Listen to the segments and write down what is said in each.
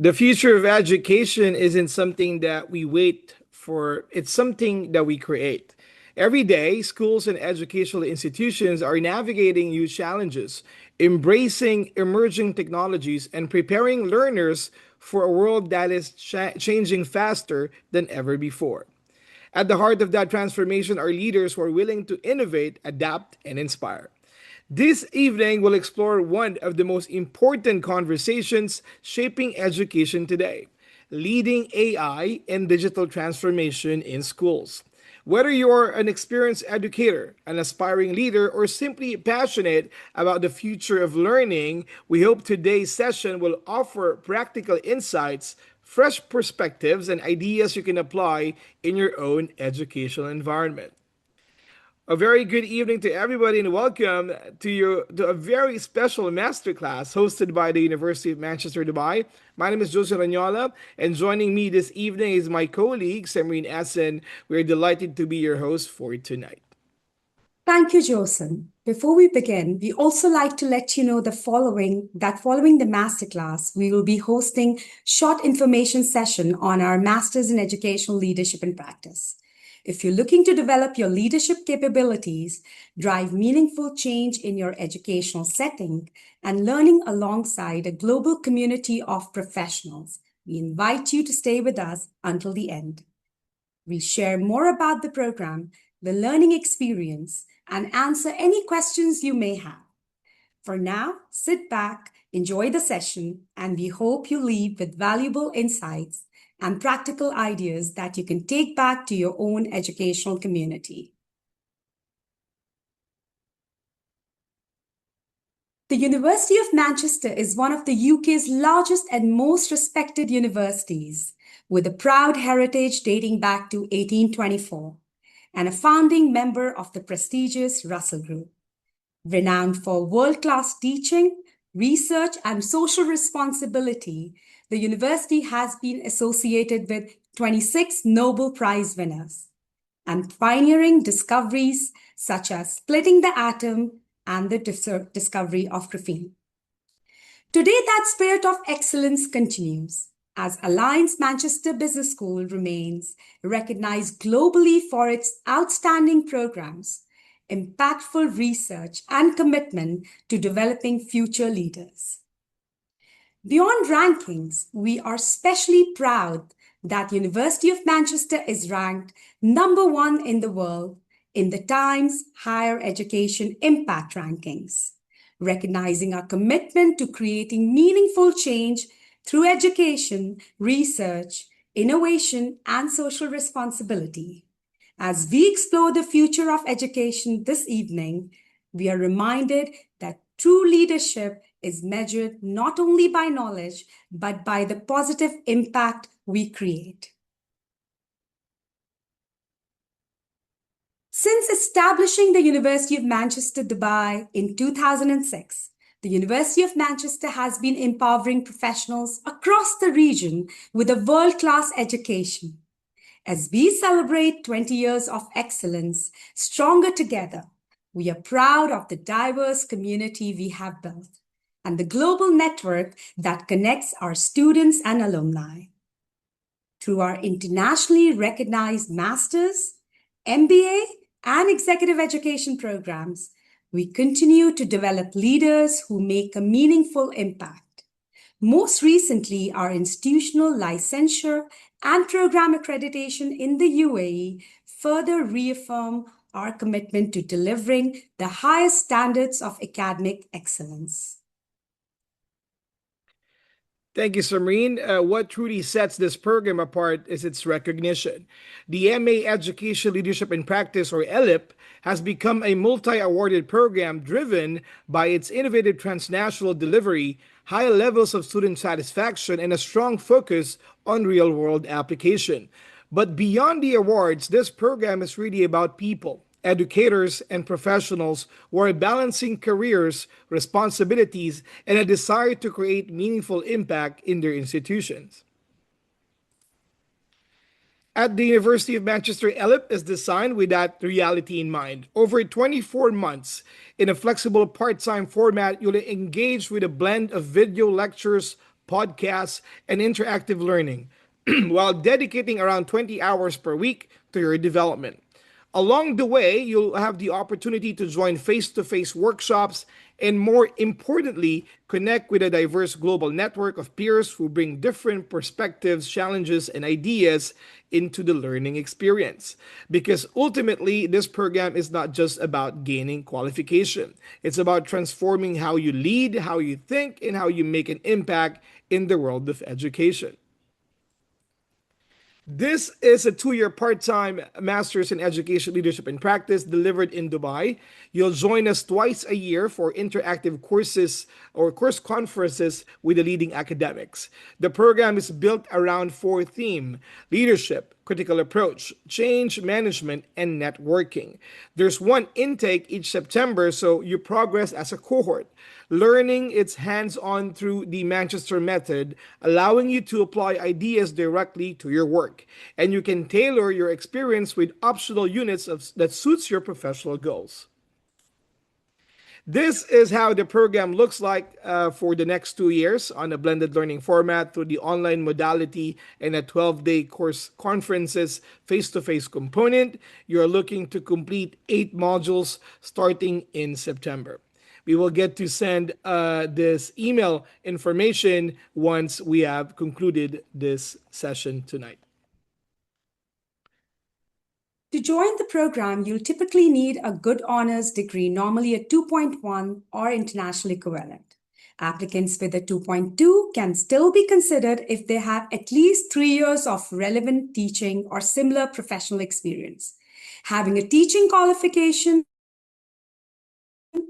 The future of education isn't something that we wait for, it's something that we create. Every day, schools and educational institutions are navigating new challenges, embracing emerging technologies, and preparing learners for a world that is changing faster than ever before. At the heart of that transformation are leaders who are willing to innovate, adapt, and inspire. This evening, we'll explore one of the most important conversations shaping education today: leading AI and digital transformation in schools. Whether you're an experienced educator, an aspiring leader, or simply passionate about the future of learning, we hope today's session will offer practical insights, fresh perspectives, and ideas you can apply in your own educational environment. A very good evening to everybody, and welcome to a very special masterclass hosted by the University of Manchester, Dubai. My name is Jose Ranyola, and joining me this evening is my colleague, Samreen Essen. We're delighted to be your host for tonight. Thank you, Joseph. Before we begin, we also like to let you know following the masterclass, we will be hosting short information session on our Masters in Educational Leadership and Practice. If you're looking to develop your leadership capabilities, drive meaningful change in your educational setting, and learning alongside a global community of professionals, we invite you to stay with us until the end. We'll share more about the program, the learning experience, and answer any questions you may have. For now, sit back, enjoy the session, and we hope you leave with valuable insights and practical ideas that you can take back to your own educational community. The University of Manchester is one of the UK's largest and most respected universities, with a proud heritage dating back to 1824, and a founding member of the prestigious Russell Group. Renowned for world-class teaching, research, and social responsibility, the university has been associated with 26 Nobel Prize winners and pioneering discoveries such as splitting the atom and the discovery of graphene. Today, that spirit of excellence continues, as Alliance Manchester Business School remains recognized globally for its outstanding programs, impactful research, and commitment to developing future leaders. Beyond rankings, we are especially proud that University of Manchester is ranked #1 in the world in the Times Higher Education Impact Rankings, recognizing our commitment to creating meaningful change through education, research, innovation, and social responsibility. As we explore the future of education this evening, we are reminded that true leadership is measured not only by knowledge, but by the positive impact we create. Since establishing the University of Manchester, Dubai in 2006, the University of Manchester has been empowering professionals across the region with a world-class education. As we celebrate 20 years of excellence, stronger together, we are proud of the diverse community we have built and the global network that connects our students and alumni. Through our internationally recognized Masters, MBA, and executive education programs, we continue to develop leaders who make a meaningful impact. Most recently, our institutional licensure and program accreditation in the UAE further reaffirm our commitment to delivering the highest standards of academic excellence. Thank you, Samreen. What truly sets this program apart is its recognition. The MA Education Leadership and Practice, or ELIP, has become a multi-awarded program driven by its innovative transnational delivery, high levels of student satisfaction, and a strong focus on real-world application. But beyond the awards, this program is really about people, educators, and professionals who are balancing careers, responsibilities, and a desire to create meaningful impact in their institutions. At the University of Manchester, ELIP is designed with that reality in mind. Over 24 months, in a flexible part time format, you'll engage with a blend of video lectures, podcasts, and interactive learning, while dedicating around 20 hours per week to your development. Along the way, you'll have the opportunity to join face to face workshops and, more importantly, connect with a diverse global network of peers who bring different perspectives, challenges, and ideas into the learning experience. Because ultimately, this program is not just about gaining qualification, it's about transforming how you lead, how you think, and how you make an impact in the world of education. This is a 2 year part time master's in education leadership and practice delivered in Dubai. You'll join us twice a year for interactive courses or course conferences with the leading academics. The program is built around four themes: leadership, critical approach, change management, and networking. There's one intake each September, so you progress as a cohort. Learning its hands on through the Manchester method, allowing you to apply ideas directly to your work. And you can tailor your experience with optional units that suits your professional goals. This is how the program looks like for the next 2 years on a blended learning format through the online modality and a 12-day course conferences face-to-face component. You're looking to complete 8 modules starting in September. We will get to send this email information once we have concluded this session tonight. To join the program, you'll typically need a good honors degree, normally a 2.1 or international equivalent. Applicants with a 2.2 can still be considered if they have at least 3 years of relevant teaching or similar professional experience. Having a teaching qualification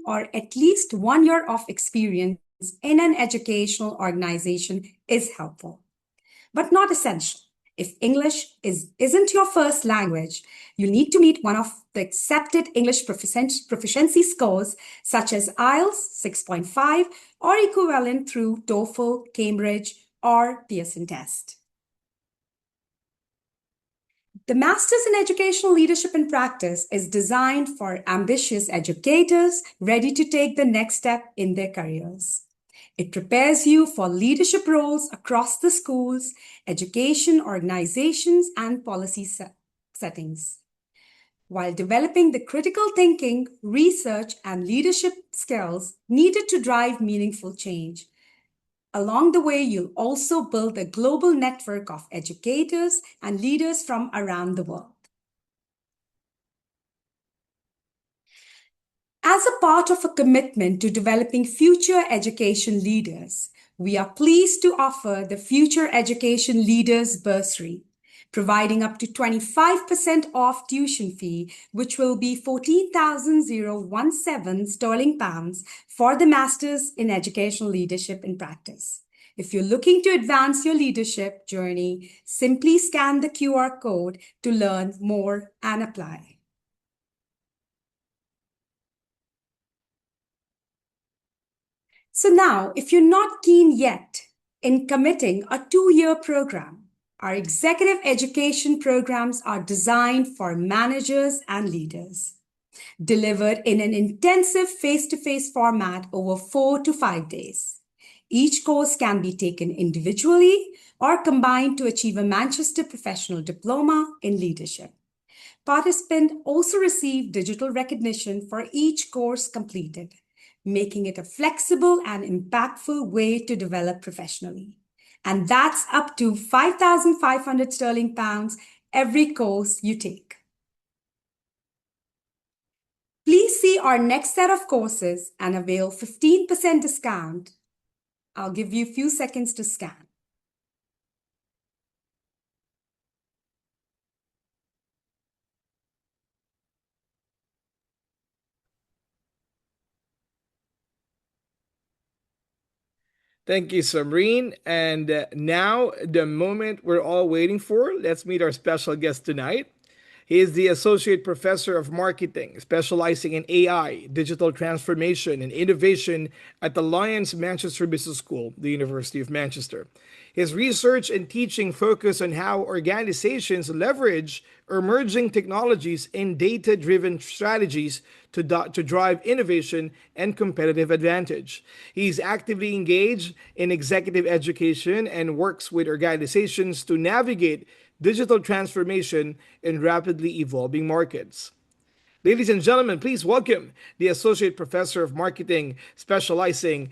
or at least 1 year of experience in an educational organization is helpful, but not essential. If English isn't your first language, you need to meet one of the accepted English proficiency scores, such as IELTS 6.5 or equivalent through TOEFL, Cambridge, or Pearson test. The Masters in Educational Leadership and Practice is designed for ambitious educators ready to take the next step in their careers. It prepares you for leadership roles across the schools, education organizations, and policy settings, while developing the critical thinking, research, and leadership skills needed to drive meaningful change. Along the way, you'll also build a global network of educators and leaders from around the world. As a part of a commitment to developing future education leaders, we are pleased to offer the Future Education Leaders Bursary, providing up to 25% off tuition fee, which will be 14,017 sterling pounds for the Masters in Educational Leadership and Practice. If you're looking to advance your leadership journey, simply scan the QR code to learn more and apply. So now, if you're not keen yet in committing a 2-year program, our executive education programs are designed for managers and leaders, delivered in an intensive face-to-face format over 4 to 5 days. Each course can be taken individually or combined to achieve a Manchester Professional Diploma in Leadership. Participants also receive digital recognition for each course completed, making it a flexible and impactful way to develop professionally. And that's up to 5,500 sterling pounds every course you take. Please see our next set of courses and avail 15% discount. I'll give you a few seconds to scan. Thank you, Samreen. And now, the moment we're all waiting for. Let's meet our special guest tonight. He is the Associate Professor of Marketing, specializing in AI, digital transformation, and innovation at the Lyons Manchester Business School, the University of Manchester. His research and teaching focus on how organizations leverage emerging technologies and data driven strategies to drive innovation and competitive advantage. He's actively engaged in executive education and works with organizations to navigate digital transformation in rapidly evolving markets. Ladies and gentlemen, please welcome the Associate Professor of Marketing specializing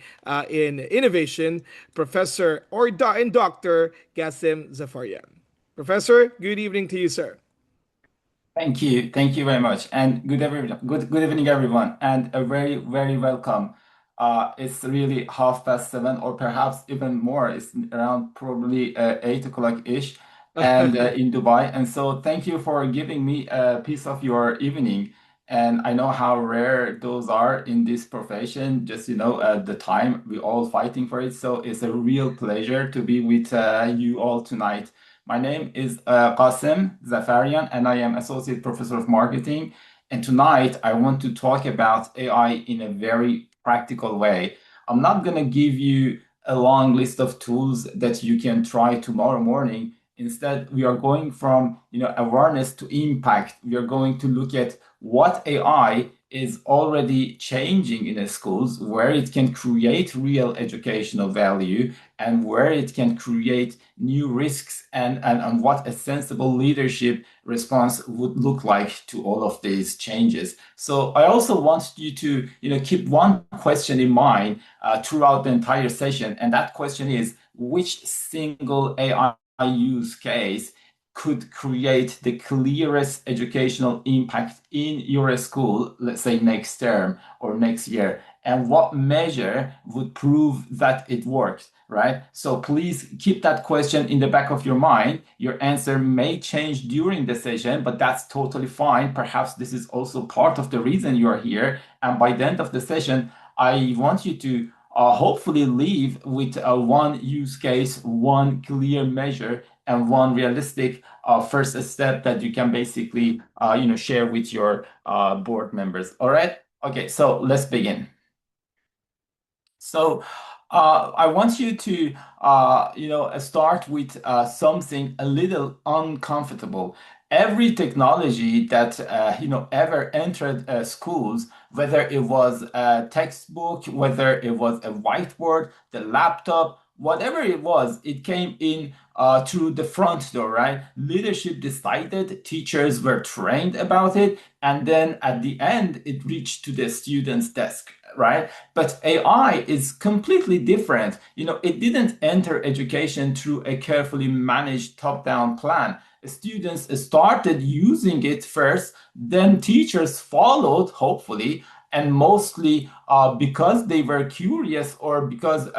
in innovation, Professor and Dr. Ghasem Zaefarian. Professor, good evening to you, sir. Thank you. Thank you very much. And good evening, everyone, and a very, very welcome. It's really 7:30, or perhaps even more. It's around probably 8 o'clock-ish, and in Dubai. And so thank you for giving me a piece of your evening. And I know how rare those are in this profession, just at the time we all fighting for it. So it's a real pleasure to be with you all tonight. My name is Ghasem Zaefarian, and I am Associate Professor of Marketing. And tonight, I want to talk about AI in a very practical way. I'm not going to give you a long list of tools that you can try tomorrow morning. Instead, we are going from awareness to impact. We are going to look at what AI is already changing in the schools, where it can create real educational value, and where it can create new risks, and what a sensible leadership response would look like to all of these changes. So I also want you to keep one question in mind throughout the entire session, and that question is, which single AI use case could create the clearest educational impact in your school, let's say next term or next year, and what measure would prove that it works, right? So please keep that question in the back of your mind. Your answer may change during the session, but that's totally fine. Perhaps this is also part of the reason you are here. And by the end of the session, I want you to hopefully leave with one use case, one clear measure, and one realistic first step that you can basically share with your board members. All right? Okay, so let's begin. So I want you to start with something a little uncomfortable. Every technology that ever entered schools, whether it was a textbook, whether it was a whiteboard, the laptop, whatever it was, it came in through the front door, right? Leadership decided, teachers were trained about it, and then at the end, it reached to the student's desk, right? But AI is completely different. It didn't enter education through a carefully managed top-down plan. Students started using it first, then teachers followed, hopefully, and mostly because they were curious, or because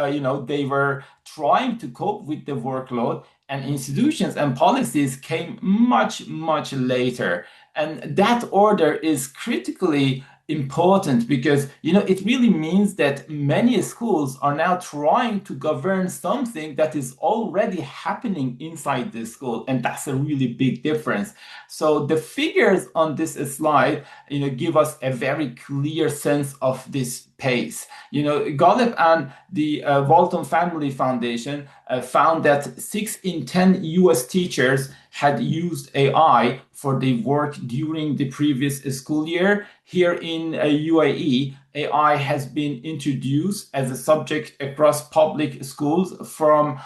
they were trying to cope with the workload, and institutions and policies came much, much later. And that order is critically important because it really means that many schools are now trying to govern something that is already happening inside the school, and that's a really big difference. So the figures on this slide give us a very clear sense of this pace. Gallup and the Walton Family Foundation found that 6 in 10 US teachers had used AI for their work during the previous school year. Here in UAE, AI has been introduced as a subject across public schools from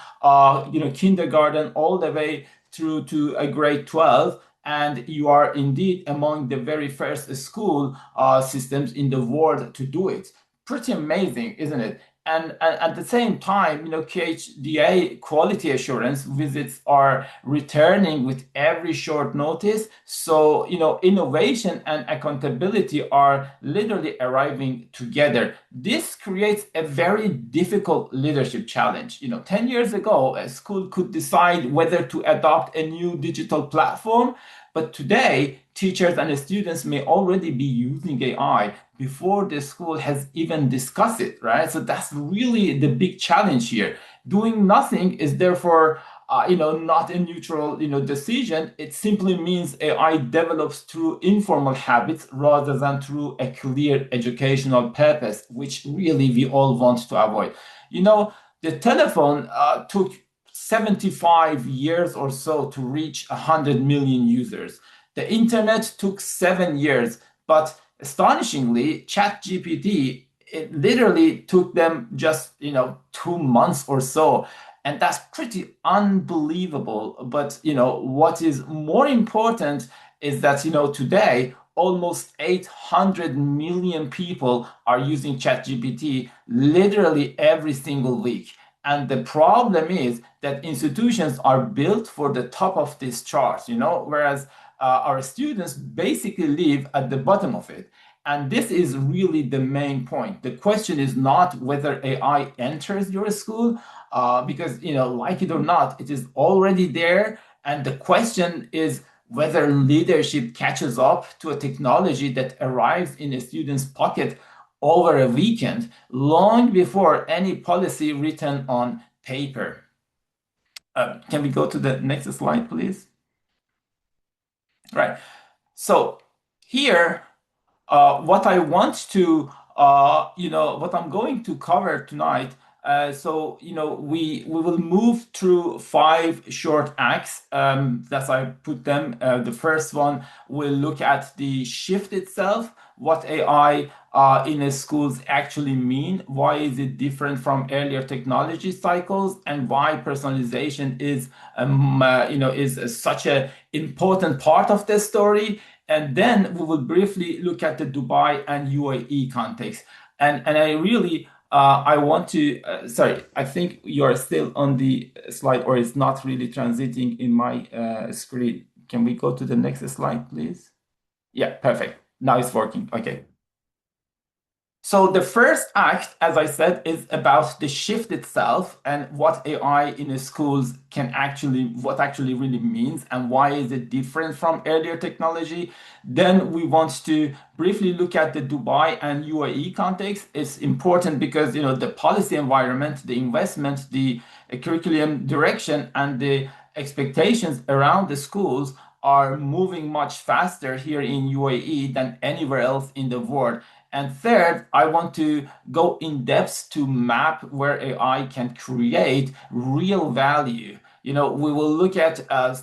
kindergarten all the way through to a grade 12. And you are indeed among the very first school systems in the world to do it. Pretty amazing, isn't it? And at the same time, KHDA quality assurance visits are returning with every short notice. So, innovation and accountability are literally arriving together. This creates a very difficult leadership challenge. 10 years ago, a school could decide whether to adopt a new digital platform. But today, teachers and students may already be using AI before the school has even discussed it, right? So that's really the big challenge here. Doing nothing is therefore, not a neutral, decision. It simply means AI develops through informal habits rather than through a clear educational purpose, which really we all want to avoid. The telephone took 75 years or so to reach 100 million users. The internet took 7 years, but astonishingly, ChatGPT, it literally took them just 2 months or so, and that's pretty unbelievable. But what is more important is that today almost 800 million people are using ChatGPT literally every single week. And the problem is that institutions are built for the top of this chart, whereas our students basically live at the bottom of it. And this is really the main point. The question is not whether AI enters your school, because, like it or not, it is already there. And the question is whether leadership catches up to a technology that arrives in a student's pocket over a weekend, long before any policy written on paper. Can we go to the next slide, please? Right. So here, what I want to, what I'm going to cover tonight. We will move through 5 short acts. That's I put them. The first one will look at the shift itself, what AI in a schools actually mean, why is it different from earlier technology cycles, and why personalization is such an important part of the story. And then we will briefly look at the Dubai and UAE context. And I really I want to sorry, I think you're still on the slide, or it's not really transiting in my screen. Can we go to the next slide, please? Yeah, perfect. Now it's working. Okay. So the first act, as I said, is about the shift itself and what AI in the schools what actually really means, and why is it different from earlier technology. Then we want to briefly look at the Dubai and UAE context. It's important because the policy environment, the investment, the curriculum direction, and the expectations around the schools are moving much faster here in UAE than anywhere else in the world. And third, I want to go in depth to map where AI can create real value. We will look at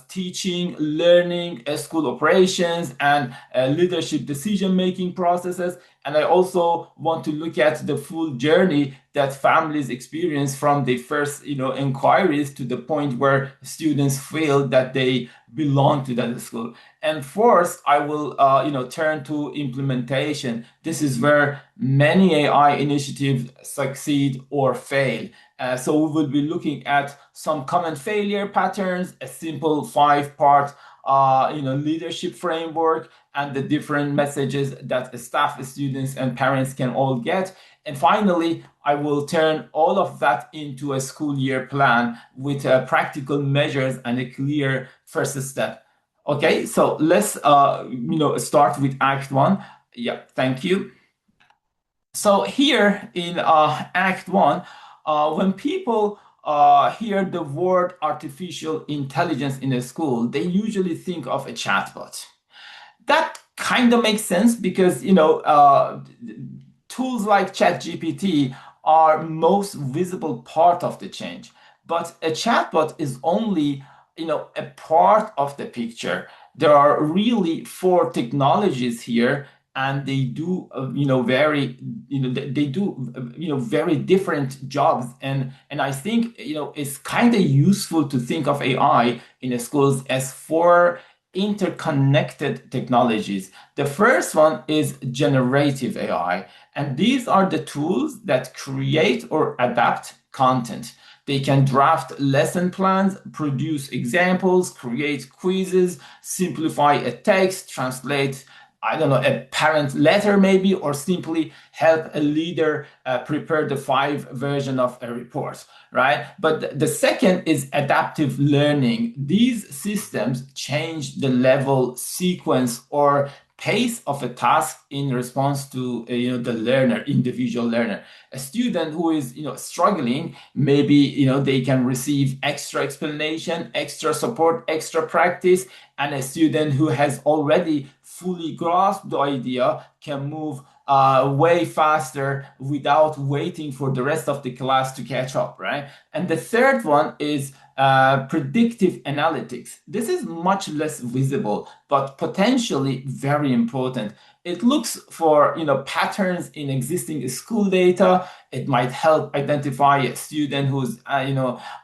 teaching, learning, school operations, and leadership decision-making processes. And I also want to look at the full journey that families experience from the first, inquiries to the point where students feel that they belong to that school. And fourth, I will, turn to implementation. This is where many AI initiatives succeed or fail. So we will be looking at some common failure patterns, a simple 5-part leadership framework, and the different messages that staff, students, and parents can all get. And finally, I will turn all of that into a school year plan with practical measures and a clear first step. Okay, so let's start with Act 1. Yeah, thank you. So here in Act 1, when people hear the word artificial intelligence in a school, they usually think of a chatbot. That kind of makes sense because tools like ChatGPT are most visible part of the change. But a chatbot is only a part of the picture. There are really 4 technologies here, and they do very they do very different jobs. And I think it's kind of useful to think of AI in the schools as 4 interconnected technologies. The first one is generative AI, and these are the tools that create or adapt content. They can draft lesson plans, produce examples, create quizzes, simplify a text, translate, I don't know, a parent letter maybe, or simply help a leader prepare the 5 version of a report, right? But the second is adaptive learning. These systems change the level, sequence, or pace of a task in response to the learner, individual learner. A student who is struggling, maybe they can receive extra explanation, extra support, extra practice, and a student who has already fully grasped the idea can move way faster without waiting for the rest of the class to catch up, right? And the third one is predictive analytics. This is much less visible, but potentially very important. It looks for patterns in existing school data. It might help identify a student whose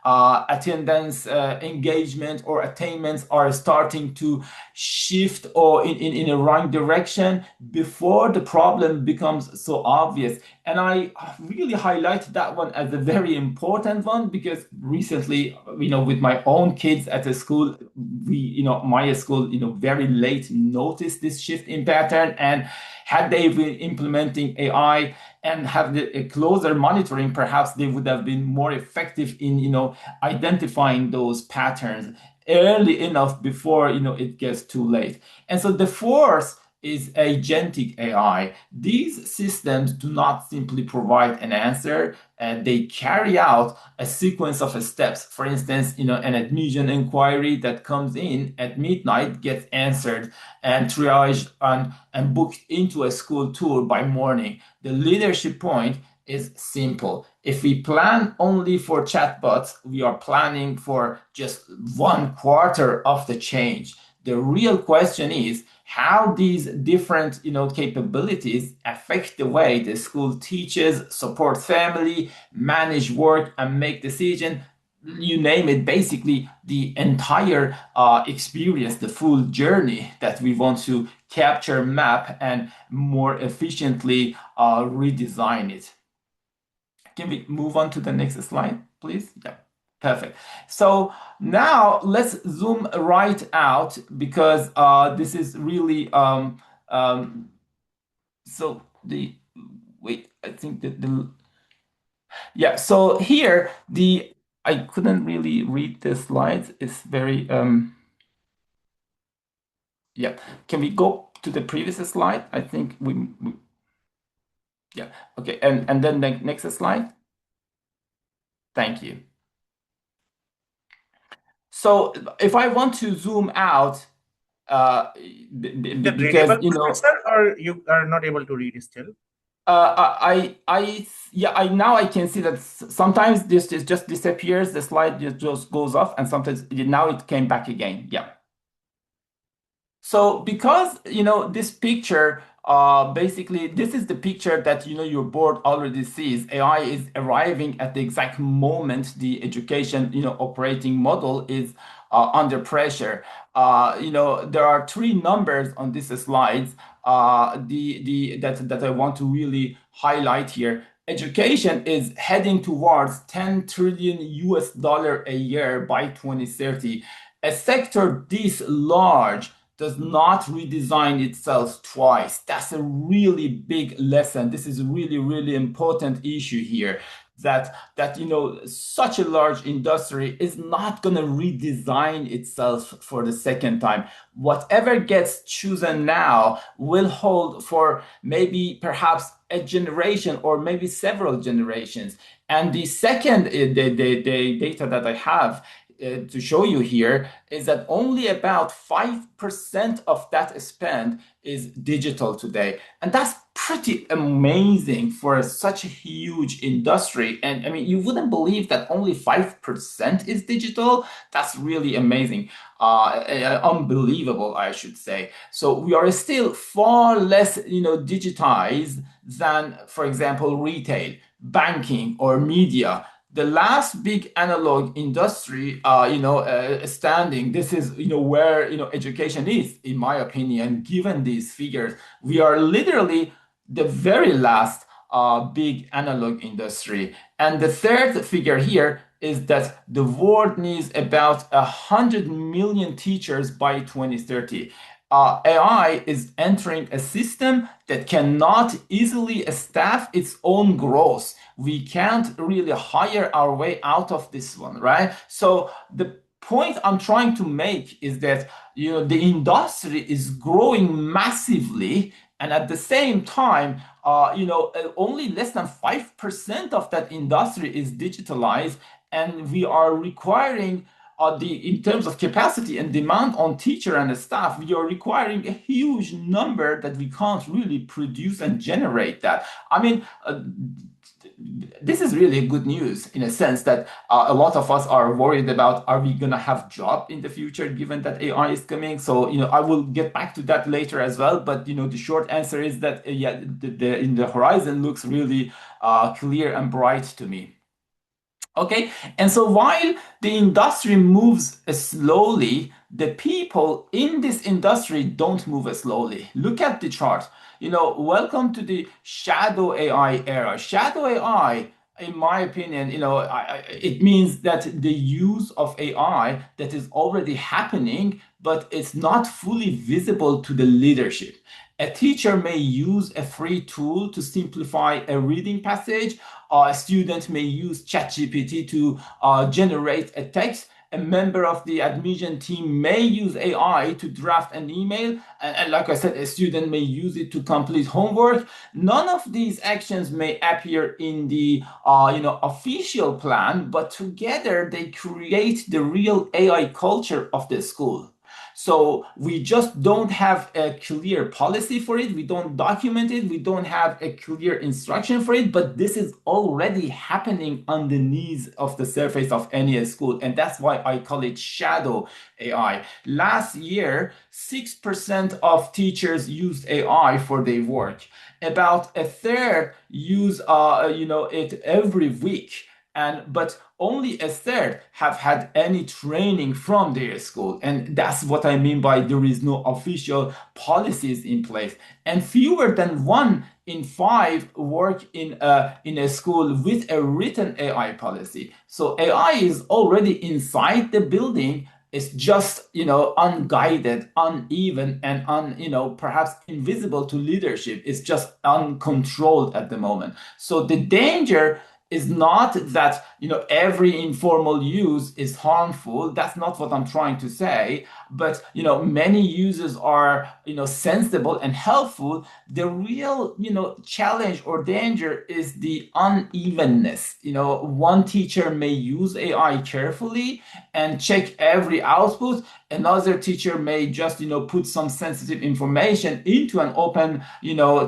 attendance, engagement, or attainments are starting to shift or in a wrong direction before the problem becomes so obvious. And I really highlight that one as a very important one because recently, with my own kids at the school, my school, very late noticed this shift in pattern. And had they been implementing AI and have a closer monitoring, perhaps they would have been more effective in, identifying those patterns early enough before, it gets too late. And so the fourth is agentic AI. These systems do not simply provide an answer, they carry out a sequence of steps. For instance, an admission inquiry that comes in at midnight gets answered and triaged and booked into a school tour by morning. The leadership point is simple. If we plan only for chatbots, we are planning for just 1/4 of the change. The real question is how these different capabilities affect the way the school teaches, support family, manage work, and make decisions. You name it, basically the entire experience, the full journey that we want to capture, map, and more efficiently redesign it. Can we move on to the next slide, please? Yeah, perfect. So now let's zoom right out because this is really so the wait. I think that the yeah. So here I couldn't really read the slides. It's very yeah. Can we go to the previous slide? I think we yeah. Okay, and then the next slide. Thank you. So if I want to zoom out, Is that because readable, sir, or you are not able to read still? yeah, I now I can see that sometimes this just disappears, the slide just goes off, and sometimes now it came back again. Yeah. So because this picture, basically this is the picture that your board already sees. AI is arriving at the exact moment the education operating model is under pressure. There are three numbers on this slide that I want to really highlight here. Education is heading towards 10 trillion US dollar a year by 2030. A sector this large does not redesign itself twice. That's a really big lesson. This is a really, really important issue here. That such a large industry is not going to redesign itself for the second time. Whatever gets chosen now will hold for maybe perhaps a generation or maybe several generations. And the second the data that I have to show you here is that only about 5% of that spend is digital today. And that's pretty amazing for such a huge industry. And I mean, you wouldn't believe that only 5% is digital. That's really amazing. Unbelievable, I should say. So we are still far less, digitized than, for example, retail, banking, or media. The last big analog industry, standing. This is, where education is, in my opinion. Given these figures, we are literally the very last big analog industry. And the third figure here is that the world needs about 100 million teachers by 2030. AI is entering a system that cannot easily staff its own growth. We can't really hire our way out of this one, right? So the point I'm trying to make is that the industry is growing massively, and at the same time, only less than 5% of that industry is digitalized, and we are requiring in terms of capacity and demand on teacher and the staff, we are requiring a huge number that we can't really produce and generate that. I mean, this is really good news in a sense that a lot of us are worried about, are we going to have job in the future given that AI is coming? So, I will get back to that later as well. But, the short answer is that, yeah, in the horizon looks really clear and bright to me. Okay, and so while the industry moves slowly, the people in this industry don't move slowly. Look at the chart. Welcome to the shadow AI era. Shadow AI, in my opinion, it means that the use of AI that is already happening, but it's not fully visible to the leadership. A teacher may use a free tool to simplify a reading passage. A student may use ChatGPT to generate a text. A member of the admission team may use AI to draft an email. And like I said, a student may use it to complete homework. None of these actions may appear in the official plan, but together they create the real AI culture of the school. So we just don't have a clear policy for it. We don't document it. We don't have a clear instruction for it. But this is already happening underneath of the surface of any school. And that's why I call it shadow AI. Last year, 6% of teachers used AI for their work. About a third use it every week. But only a third have had any training from their school. And that's what I mean by there is no official policies in place. And fewer than 1 in 5 work in a school with a written AI policy. So AI is already inside the building. It's just, unguided, uneven, and perhaps invisible to leadership. It's just uncontrolled at the moment. So the danger is not that every informal use is harmful. That's not what I'm trying to say. But many uses are sensible and helpful. The real challenge or danger is the unevenness. One teacher may use AI carefully and check every output. Another teacher may just put some sensitive information into an open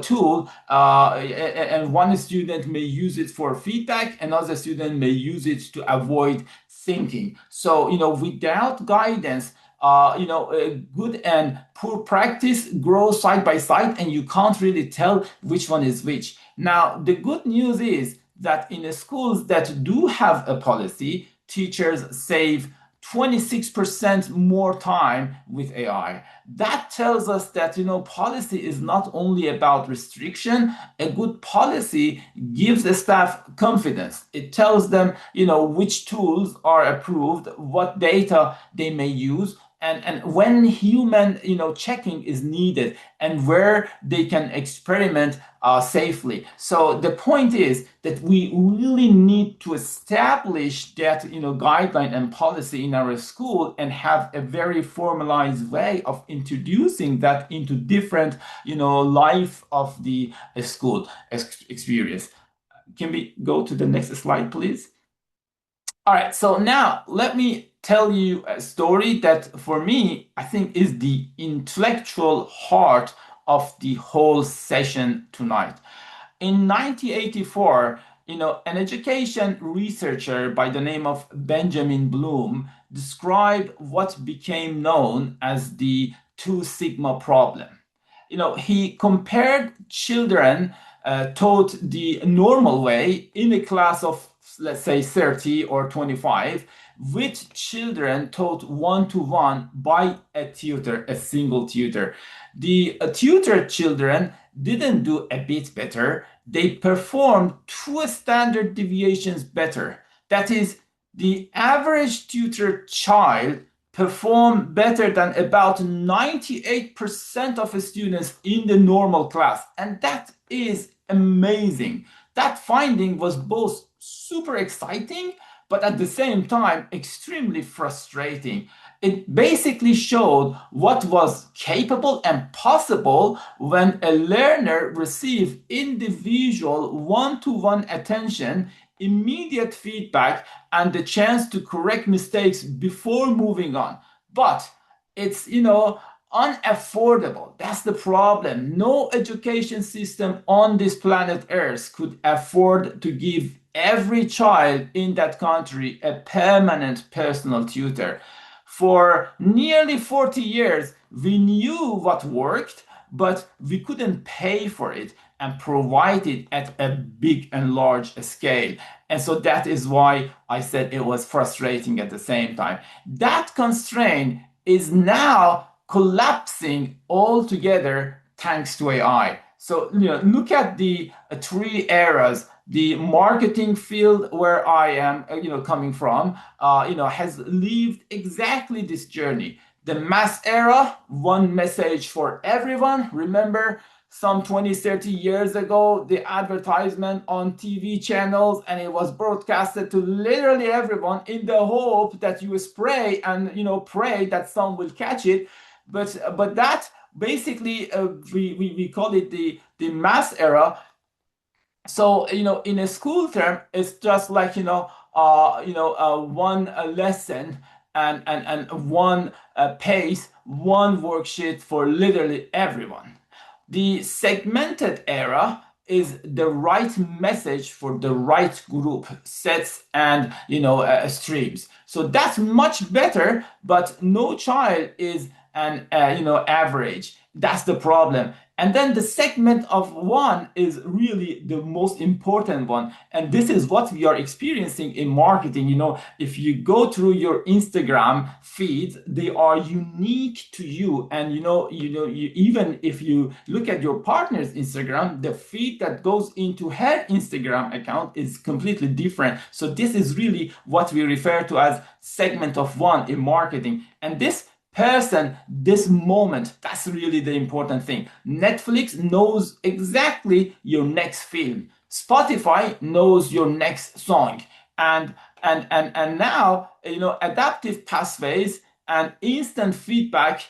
tool, and one student may use it for feedback. Another student may use it to avoid thinking. So without guidance, good and poor practice grow side by side, and you can't really tell which one is which. Now, the good news is that in the schools that do have a policy, teachers save 26% more time with AI. That tells us that policy is not only about restriction. A good policy gives the staff confidence. It tells them which tools are approved, what data they may use, and when human checking is needed, and where they can experiment safely. So the point is that we really need to establish that guideline and policy in our school, and have a very formalized way of introducing that into different life of the school experience. Can we go to the next slide, please? All right, so now let me tell you a story that for me, I think is the intellectual heart of the whole session tonight. In 1984, an education researcher by the name of Benjamin Bloom described what became known as the 2 sigma problem. He compared children taught the normal way in a class of, let's say, 30 or 25, with children taught one-to-one by a tutor, a single tutor. The tutored children didn't do a bit better. They performed 2 standard deviations better. That is, the average tutored child performed better than about 98% of students in the normal class. And that is amazing. That finding was both super exciting, but at the same time, extremely frustrating. It basically showed what was capable and possible when a learner received individual one-to-one attention immediate feedback and the chance to correct mistakes before moving on. But it's, unaffordable. That's the problem. No education system on this planet Earth could afford to give every child in that country a permanent personal tutor. For nearly 40 years, we knew what worked, but we couldn't pay for it and provide it at a big and large scale. And so that is why I said it was frustrating at the same time. That constraint is now collapsing altogether thanks to AI. So, look at the three eras. The marketing field where I am, coming from, has lived exactly this journey. The mass era, one message for everyone. Remember, some 20, 30 years ago, the advertisement on TV channels, and it was broadcasted to literally everyone in the hope that you spray and, pray that some will catch it. But that basically, we call it the mass era. So, in a school term, it's just like, one lesson and one pace, one worksheet for literally everyone. The segmented era is the right message for the right group sets and, streams. So that's much better, but no child is an average. That's the problem. And then the segment of one is really the most important one. And this is what we are experiencing in marketing. If you go through your Instagram feeds, they are unique to you. And even if you look at your partner's Instagram, the feed that goes into her Instagram account is completely different. So this is really what we refer to as segment of one in marketing. And this person, this moment, that's really the important thing. Netflix knows exactly your next film. Spotify knows your next song. And now, adaptive pathways and instant feedback,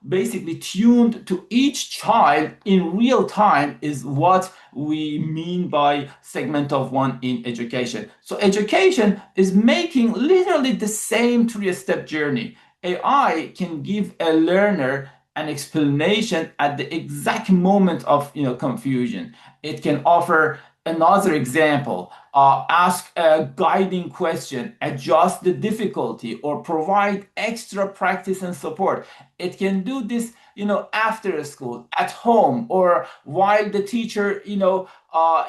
basically tuned to each child in real time is what we mean by segment of one in education. So education is making literally the same three-step journey. AI can give a learner an explanation at the exact moment of confusion. It can offer another example, ask a guiding question, adjust the difficulty, or provide extra practice and support. It can do this, after school, at home, or while the teacher,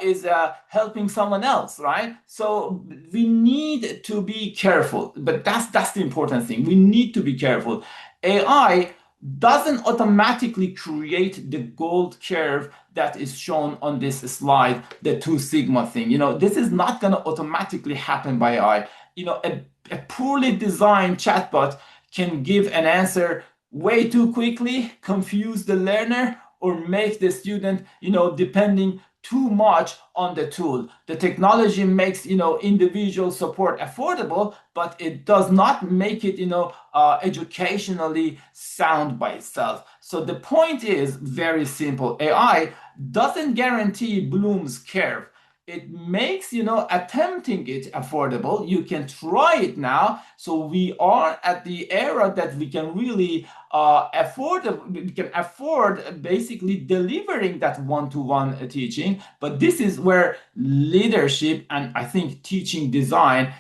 is helping someone else, right? So we need to be careful, but that's the important thing. We need to be careful. AI doesn't automatically create the gold curve that is shown on this slide, the two sigma thing. This is not going to automatically happen by AI. A poorly designed chatbot can give an answer way too quickly, confuse the learner, or make the student, depending too much on the tool. The technology makes, individual support affordable, but it does not make it, educationally sound by itself. So the point is very simple. AI doesn't guarantee Bloom's curve. It makes, attempting it affordable. You can try it now. So we are at the era that we can really we can afford basically delivering that one-to-one teaching. But this is where leadership and I think teaching design,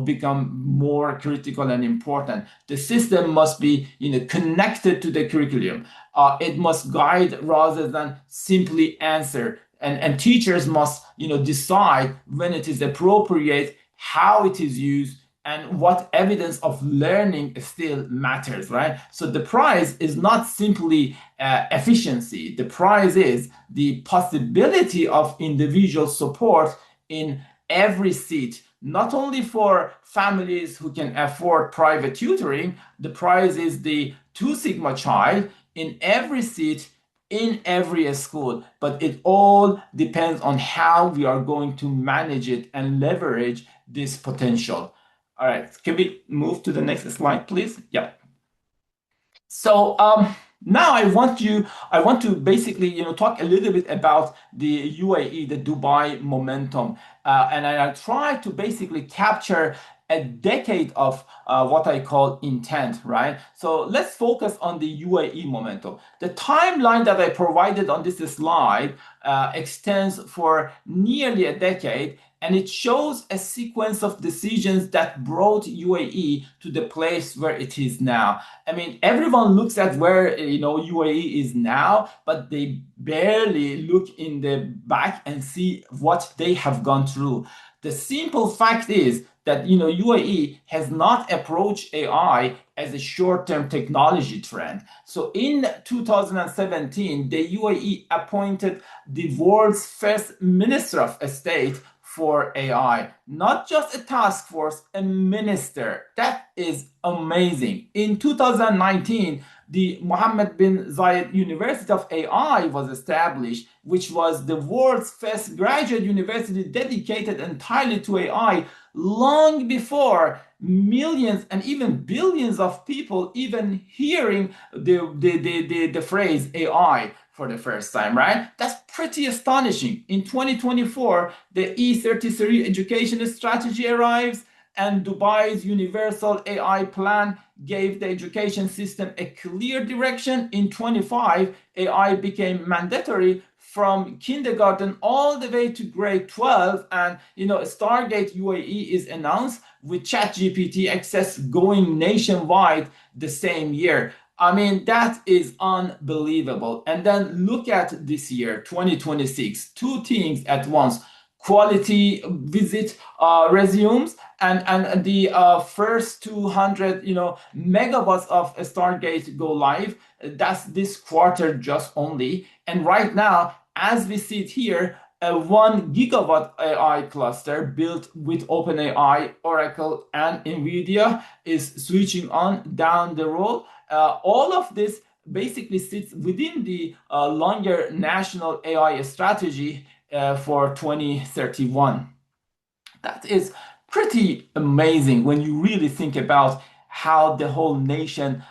become more critical and important. The system must be, connected to the curriculum. It must guide rather than simply answer. And teachers must, decide when it is appropriate, how it is used, and what evidence of learning still matters, right? So the prize is not simply efficiency. The prize is the possibility of individual support in every seat, not only for families who can afford private tutoring. The prize is the two sigma child in every seat in every school, but it all depends on how we are going to manage it and leverage this potential. All right, can we move to the next slide, please? Yeah. So Now I want to basically talk a little bit about the UAE, the Dubai momentum, and I try to basically capture a decade of what I call intent, right? So let's focus on the UAE momentum. The timeline that I provided on this slide extends for nearly a decade, and it shows a sequence of decisions that brought UAE to the place where it is now. I mean, everyone looks at where UAE is now, but they barely look in the back and see what they have gone through. The simple fact is that UAE has not approached AI as a short-term technology trend. So in 2017, the UAE appointed the world's first Minister of State for AI, not just a task force, a minister. That is amazing. In 2019, the Mohammed bin Zayed University of AI was established, which was the world's first graduate university dedicated entirely to AI, long before millions and even billions of people even hearing the phrase AI for the first time, right? That's pretty astonishing. In 2024, the E33 education strategy arrives, and Dubai's Universal AI Plan gave the education system a clear direction. In 25, AI became mandatory from kindergarten all the way to grade 12, and Stargate UAE is announced with ChatGPT access going nationwide the same year. I mean, that is unbelievable. And then look at this year, 2026, two things at once. Quality visit resumes, and the first 200 megawatts of Stargate go live. That's this quarter just only. And right now, as we sit here, a 1 gigawatt AI cluster built with OpenAI, Oracle, and NVIDIA is switching on down the road. All of this basically sits within the longer national AI strategy for 2031. That is pretty amazing when you really think about how the whole nation,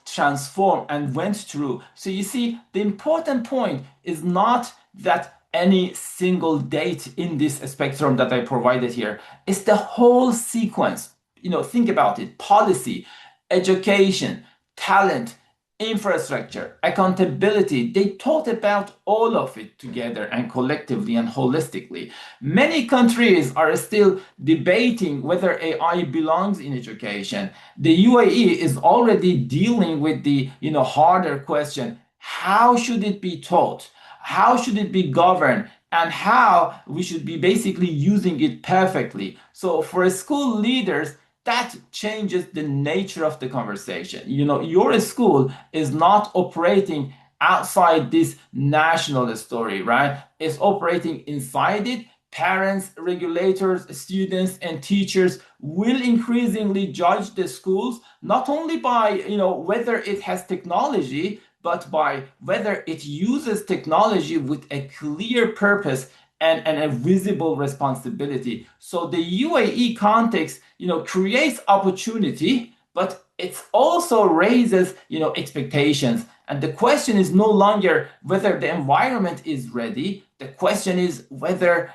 transformed and went through. So you see, the important point is not that any single date in this spectrum that I provided here. It's the whole sequence. Think about it: policy, education, talent, infrastructure, accountability. They thought about all of it together and collectively and holistically. Many countries are still debating whether AI belongs in education. The UAE is already dealing with the harder question: how should it be taught? How should it be governed? And how we should be basically using it perfectly. So for school leaders, that changes the nature of the conversation. Your school is not operating outside this national story, right? It's operating inside it. Parents, regulators, students, and teachers will increasingly judge the schools not only by whether it has technology, but by whether it uses technology with a clear purpose and a visible responsibility. So the UAE context, creates opportunity, but it also raises, expectations. And the question is no longer whether the environment is ready. The question is whether,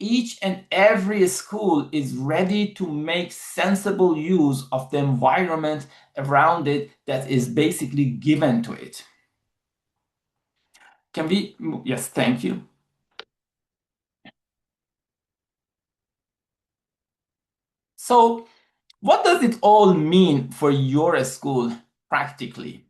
each and every school is ready to make sensible use of the environment around it that is basically given to it. Can we? Yes, thank you. So, what does it all mean for your school practically?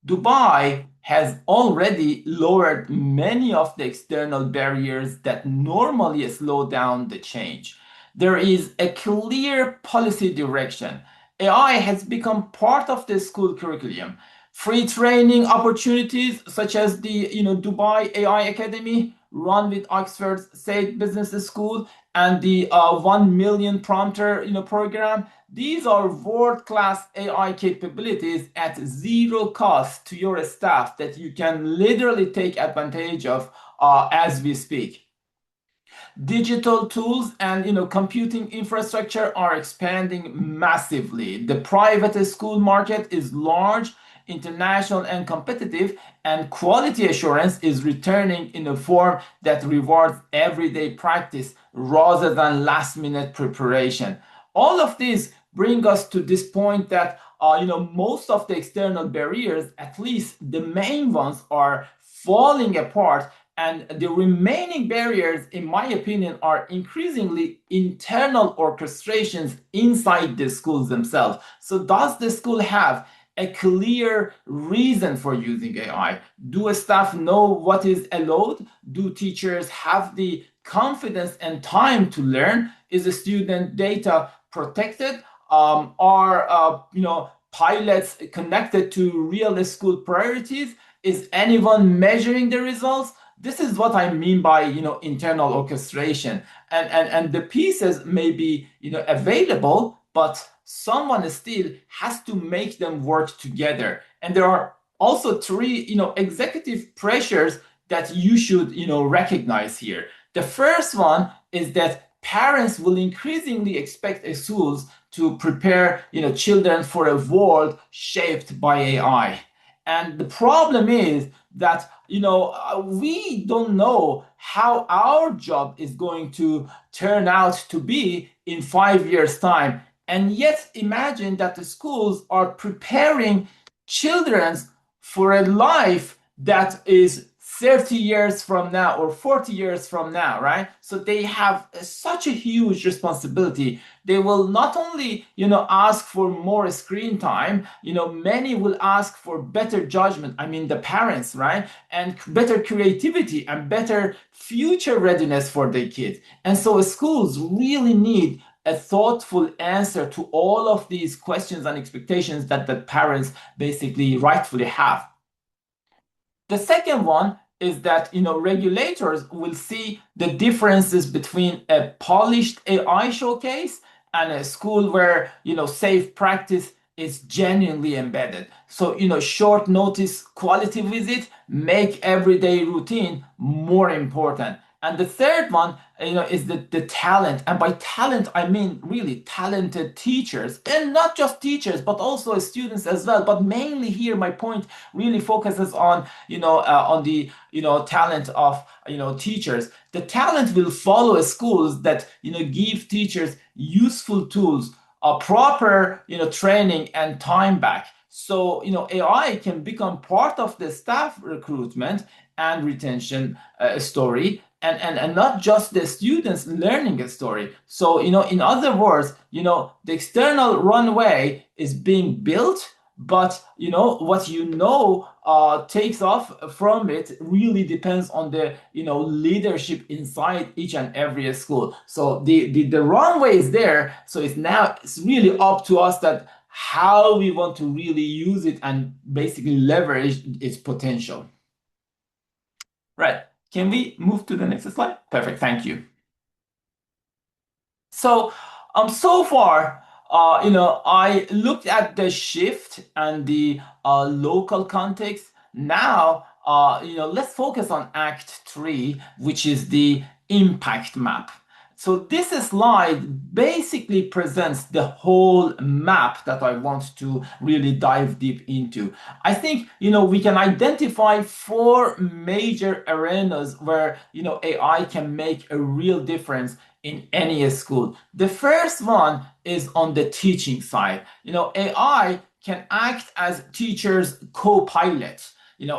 Dubai has already lowered many of the external barriers that normally slow down the change. There is a clear policy direction. AI has become part of the school curriculum. Free training opportunities such as the Dubai AI Academy run with Oxford's Said Business School and the 1 million prompter program. These are world-class AI capabilities at zero cost to your staff that you can literally take advantage of as we speak. Digital tools and computing infrastructure are expanding massively. The private school market is large, international and competitive, and quality assurance is returning in a form that rewards everyday practice rather than last minute preparation. All of these bring us to this point that most of the external barriers, at least the main ones, are falling apart, and the remaining barriers, in my opinion, are increasingly internal orchestrations inside the schools themselves. So does the school have a clear reason for using AI? Do staff know what is allowed? Do teachers have the confidence and time to learn? Is the student data protected? Are pilots connected to real school priorities? Is anyone measuring the results? This is what I mean by internal orchestration, and the pieces may be available, but someone still has to make them work together. And there are also three executive pressures that you should recognize here. The first one is that parents will increasingly expect schools to prepare children for a world shaped by AI. And the problem is that we don't know how our job is going to turn out to be in 5 years' time. And yet imagine that the schools are preparing children for a life that is 30 years from now or 40 years from now, right? So they have such a huge responsibility. They will not only ask for more screen time, many will ask for better judgment, I mean the parents, right? And better creativity and better future readiness for their kids. And so schools really need a thoughtful answer to all of these questions and expectations that the parents basically rightfully have. The second one is that regulators will see the differences between a polished AI showcase and a school where safe practice is genuinely embedded. So short notice quality visit make everyday routine more important. And the third one, is the talent. And by talent, I mean really talented teachers, and not just teachers, but also students as well. But mainly here, my point really focuses on, on the, talent of, teachers. The talent will follow schools that, give teachers useful tools, a proper, training and time back. So, AI can become part of the staff recruitment and retention story, and not just the students learning a story. So, in other words, the external runway is being built, but what takes off from it really depends on the leadership inside each and every school. So the runway is there. So it's really up to us that how we want to really use it and basically leverage its potential. Right. Can we move to the next slide? Perfect. Thank you. So, so far, I looked at the shift and the local context. Now, let's focus on Act 3, which is the impact map. So this slide basically presents the whole map that I want to really dive deep into. I think, we can identify 4 major arenas where, AI can make a real difference in any school. The first one is on the teaching side. AI can act as teachers' co-pilot,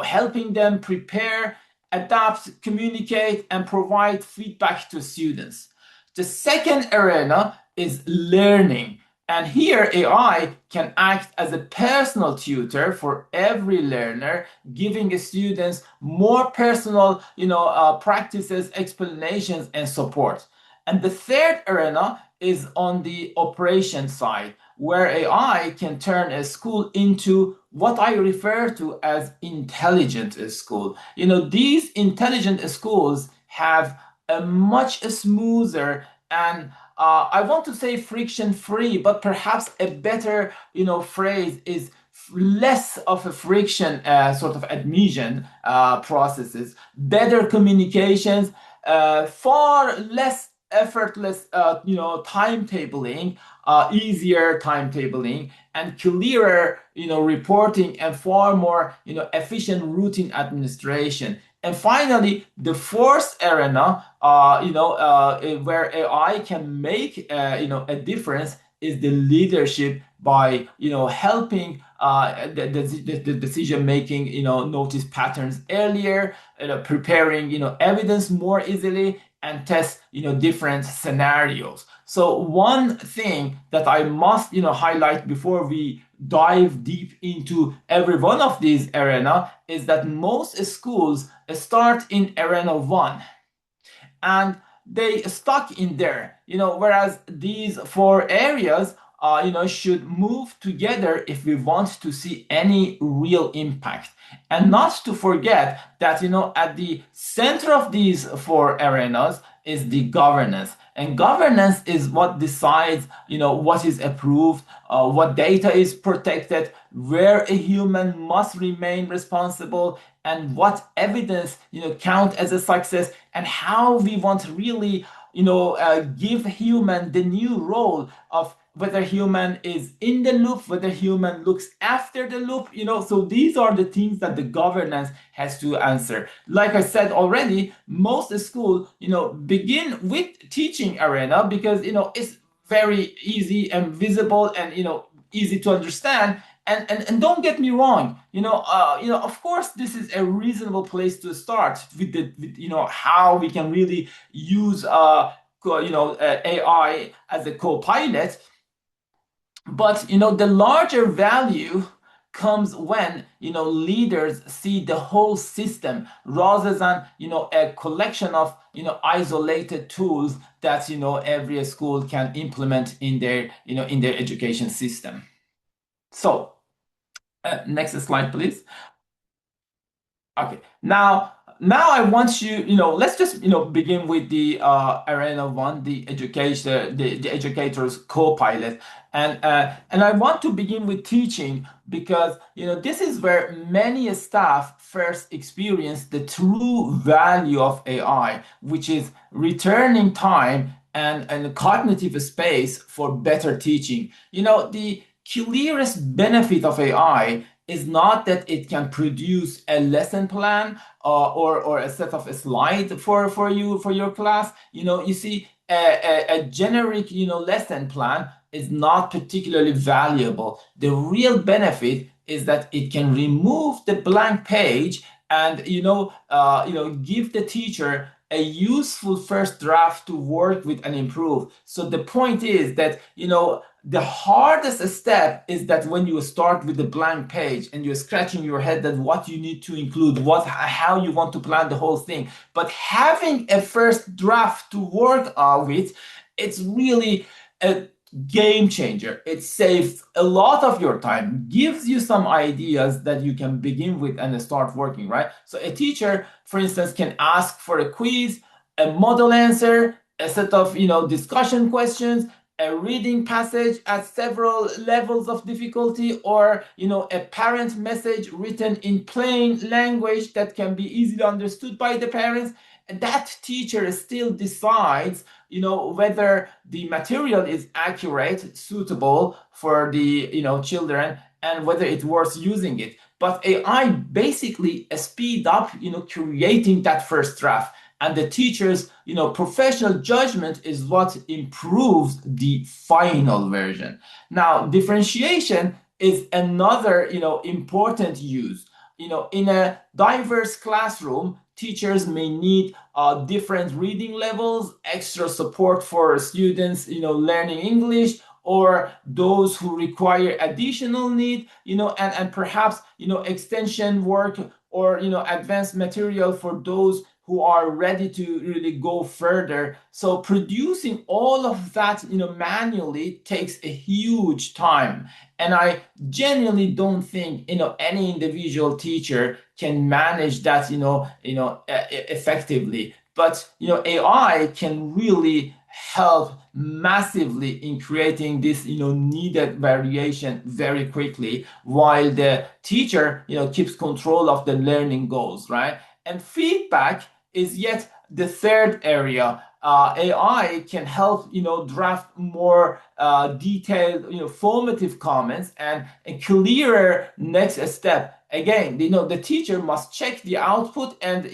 helping them prepare, adapt, communicate, and provide feedback to students. The second arena is learning. And here AI can act as a personal tutor for every learner, giving students more personal, practices, explanations, and support. And the third arena is on the operation side, where AI can turn a school into what I refer to as intelligent school. These intelligent schools have a much smoother and I want to say friction-free, but perhaps a better, phrase is less of a friction sort of admission processes, better communications, far less effortless, timetabling, easier timetabling, and clearer, reporting, and far more, efficient routine administration. And finally, the fourth arena, where AI can make, a difference is the leadership by, helping the decision making, notice patterns earlier, preparing, evidence more easily, and test, different scenarios. So one thing that I must, highlight before we dive deep into every one of these arena is that most schools start in arena 1 and they stuck in there, whereas these four areas, should move together if we want to see any real impact. And not to forget that, at the center of these four arenas is the governance. And governance is what decides, what is approved, what data is protected, where a human must remain responsible, and what evidence, count as a success, and how we want to really, give human the new role of whether human is in the loop, whether human looks after the loop, so these are the things that the governance has to answer. Like I said already, most schools, begin with teaching arena because, it's very easy and visible and, easy to understand. And don't get me wrong, of course, this is a reasonable place to start with how we can really use, AI as a co-pilot. But the larger value comes when leaders see the whole system rather than a collection of isolated tools that every school can implement in their education system. So next slide, please. Okay, now I want you, let's just begin with the arena 1, the education, the educator's co-pilot, and I want to begin with teaching because this is where many staff first experience the true value of AI, which is returning time and cognitive space for better teaching. The clearest benefit of AI is not that it can produce a lesson plan or a set of slides for your class. You see, a generic lesson plan is not particularly valuable. The real benefit is that it can remove the blank page and give the teacher a useful first draft to work with and improve. So the point is that the hardest step is that when you start with the blank page and you're scratching your head that what you need to include, how you want to plan the whole thing. But having a first draft to work with, it's really a game changer. It saves a lot of your time, gives you some ideas that you can begin with and start working, right? So a teacher, for instance, can ask for a quiz, a model answer, a set of discussion questions, a reading passage at several levels of difficulty, or a parent message written in plain language that can be easily understood by the parents. And that teacher still decides whether the material is accurate, suitable for the children, and whether it's worth using it. But AI basically speed up creating that first draft, and the teacher's professional judgment is what improves the final version. Now, differentiation is another important use. In a diverse classroom, teachers may need different reading levels, extra support for students learning English, or those who require additional need, and perhaps extension work or advanced material for those who are ready to really go further. So producing all of that manually takes a huge time, and I genuinely don't think any individual teacher can manage that effectively. But AI can really help massively in creating this needed variation very quickly, while the teacher keeps control of the learning goals, right? And feedback is yet the third area AI can help, draft more detailed, formative comments and a clearer next step. Again, the teacher must check the output and,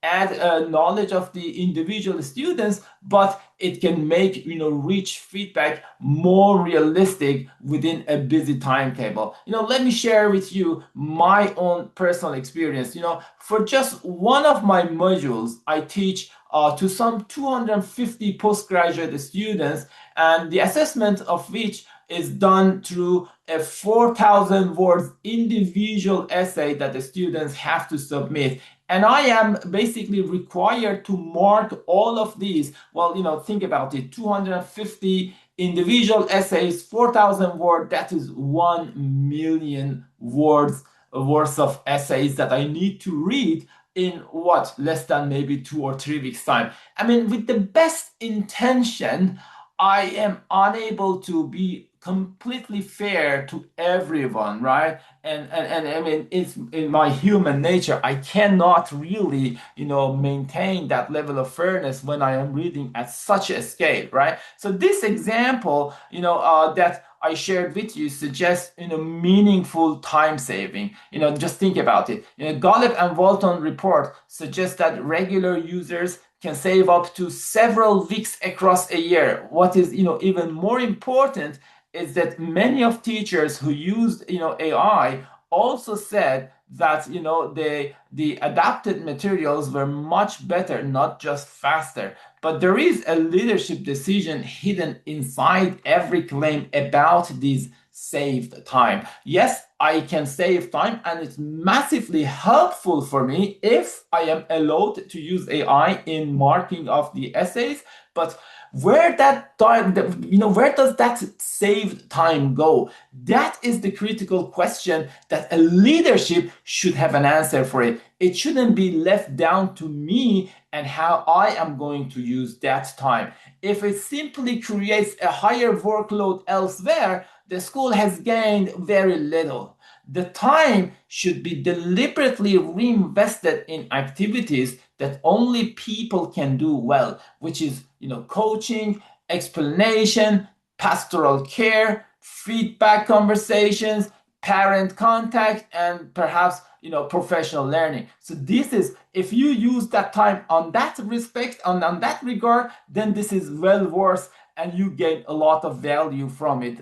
add knowledge of the individual students, but it can make, rich feedback more realistic within a busy timetable. Let me share with you my own personal experience. For just one of my modules, I teach to some 250 postgraduate students, and the assessment of which is done through a 4,000 words individual essay that the students have to submit. And I am basically required to mark all of these. Well, think about it, 250 individual essays, 4,000 words, that is 1 million words worth of essays that I need to read in what, less than maybe 2 or 3 weeks time. I mean, with the best intention, I am unable to be completely fair to everyone, right? And I mean, it's in my human nature. I cannot really, maintain that level of fairness when I am reading at such a scale, right? So this example, that I shared with you suggests, meaningful time saving. Just think about it. Gallup and Walton report suggests that regular users can save up to several weeks across a year. What is, even more important is that many of teachers who used, AI also said that, the adapted materials were much better, not just faster. But there is a leadership decision hidden inside every claim about this saved time. Yes, I can save time, and it's massively helpful for me if I am allowed to use AI in marking of the essays. But where that time, where does that saved time go? That is the critical question that a leadership should have an answer for it. It shouldn't be left down to me and how I am going to use that time. If it simply creates a higher workload elsewhere, the school has gained very little. The time should be deliberately reinvested in activities that only people can do well, which is, coaching, explanation, pastoral care, feedback conversations, parent contact, and perhaps, professional learning. So this is, if you use that time on that respect, on that regard, then this is well worth, and you gain a lot of value from it,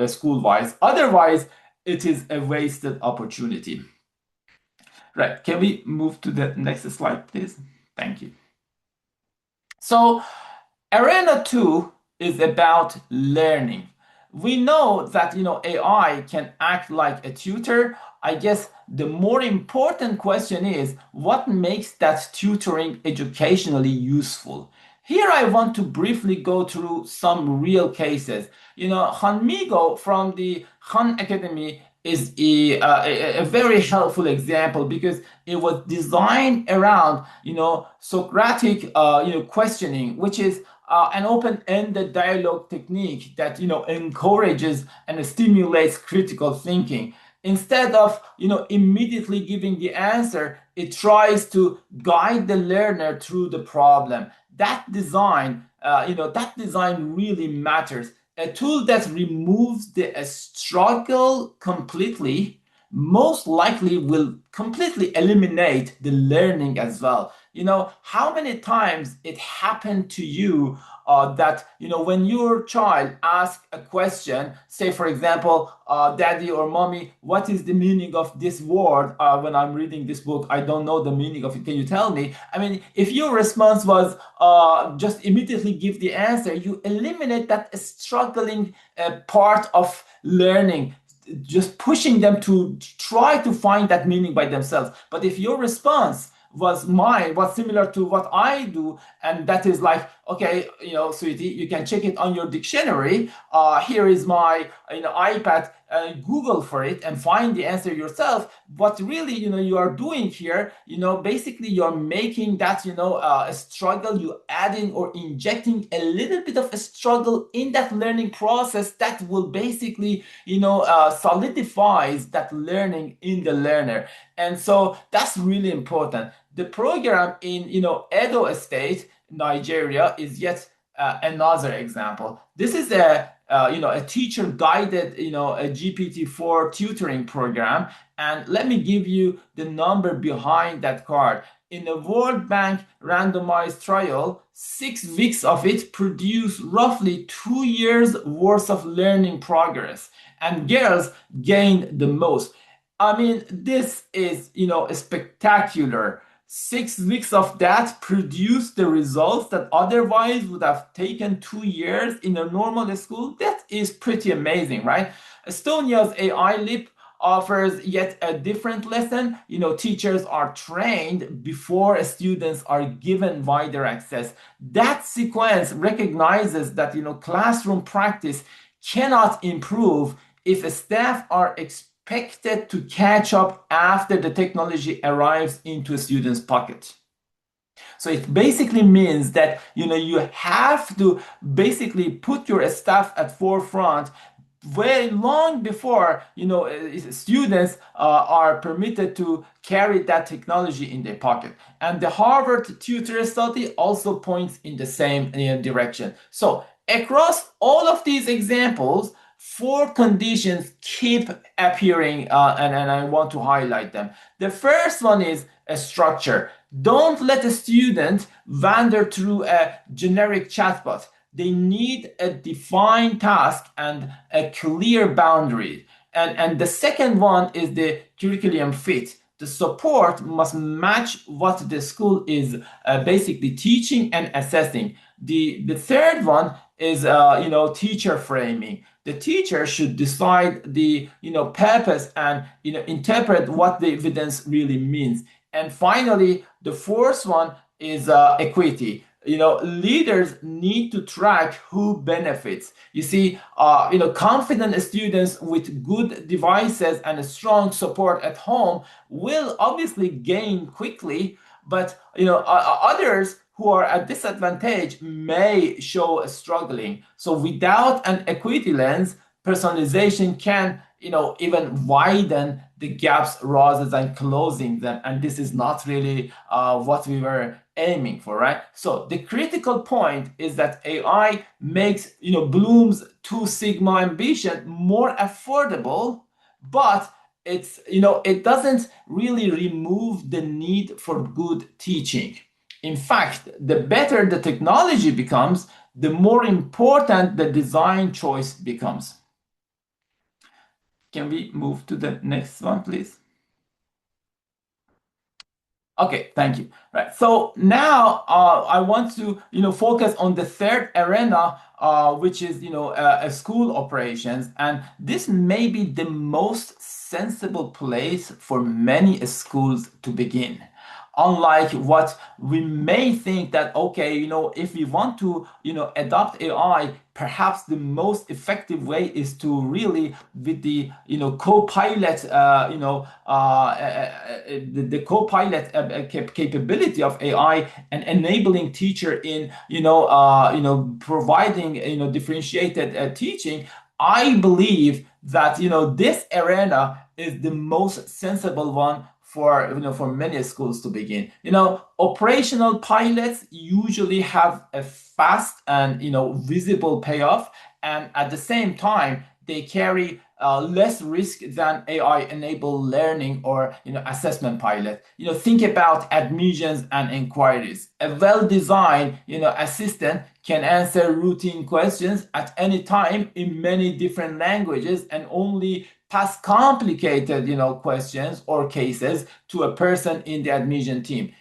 school-wise. Otherwise, it is a wasted opportunity. Right, can we move to the next slide, please? Thank you. So, Arena 2 is about learning. We know that, AI can act like a tutor. I guess the more important question is, what makes that tutoring educationally useful? Here I want to briefly go through some real cases. Han Migo from the Han Academy is a very helpful example because it was designed around, Socratic, questioning, which is an open-ended dialogue technique that, encourages and stimulates critical thinking. Instead of, immediately giving the answer, it tries to guide the learner through the problem. That design, really matters. A tool that removes the struggle completely most likely will completely eliminate the learning as well. How many times it happened to you that, when your child asks a question, say, for example, daddy or mommy, what is the meaning of this word? When I'm reading this book, I don't know the meaning of it. Can you tell me? I mean, if your response was just immediately give the answer, you eliminate that struggling part of learning, just pushing them to try to find that meaning by themselves. But if your response was similar to what I do, and that is like, okay, sweetie, you can check it on your dictionary. Here is my iPad. Google for it and find the answer yourself. What really you are doing here, basically you're making that a struggle. You adding or injecting a little bit of a struggle in that learning process that will basically solidifies that learning in the learner. And so that's really important. The program in Edo State Nigeria is yet another example. This is a teacher guided a GPT-4 tutoring program, and let me give you the number behind that card. In a World Bank randomized trial, 6 weeks of it produced roughly 2 years worth of learning progress, and girls gained the most. I mean, this is spectacular. 6 weeks of that produced the results that otherwise would have taken 2 years in a normal school. That is pretty amazing, right? Estonia's AI Leap offers yet a different lesson. Teachers are trained before students are given wider access. That sequence recognizes that classroom practice cannot improve if staff are expected to catch up after the technology arrives into a student's pocket. So it basically means that you have to basically put your staff at forefront very long before students are permitted to carry that technology in their pocket. And the Harvard tutor study also points in the same direction. So across all of these examples, 4 conditions keep appearing, and I want to highlight them. The first one is a structure. Don't let a student wander through a generic chatbot. They need a defined task and a clear boundary. And the second one is the curriculum fit. The support must match what the school is basically teaching and assessing. The third one is teacher framing. The teacher should decide the purpose and interpret what the evidence really means. And finally, the fourth one is equity. Leaders need to track who benefits. You see, confident students with good devices and a strong support at home will obviously gain quickly, but others who are at disadvantage may show struggling. So without an equity lens, personalization can even widen the gaps rather than closing them, and this is not really what we were aiming for, right? So the critical point is that AI makes Bloom's Two Sigma ambition more affordable, but it doesn't really remove the need for good teaching. In fact, the better the technology becomes, the more important the design choice becomes. Can we move to the next one, please? Okay, thank you. Right. So now I want to focus on the third arena, which is school operations, and this may be the most sensible place for many schools to begin. Unlike what we may think that, okay, if we want to adopt AI, perhaps the most effective way is to really with the co-pilot the co-pilot capability of AI and enabling teacher in providing differentiated teaching. I believe that this arena is the most sensible one for many schools to begin. Operational pilots usually have a fast and visible payoff, and at the same time they carry less risk than AI-enabled learning or assessment pilot. Think about admissions and inquiries. A well-designed assistant can answer routine questions at any time in many different languages and only pass complicated questions or cases to a person in the admission team.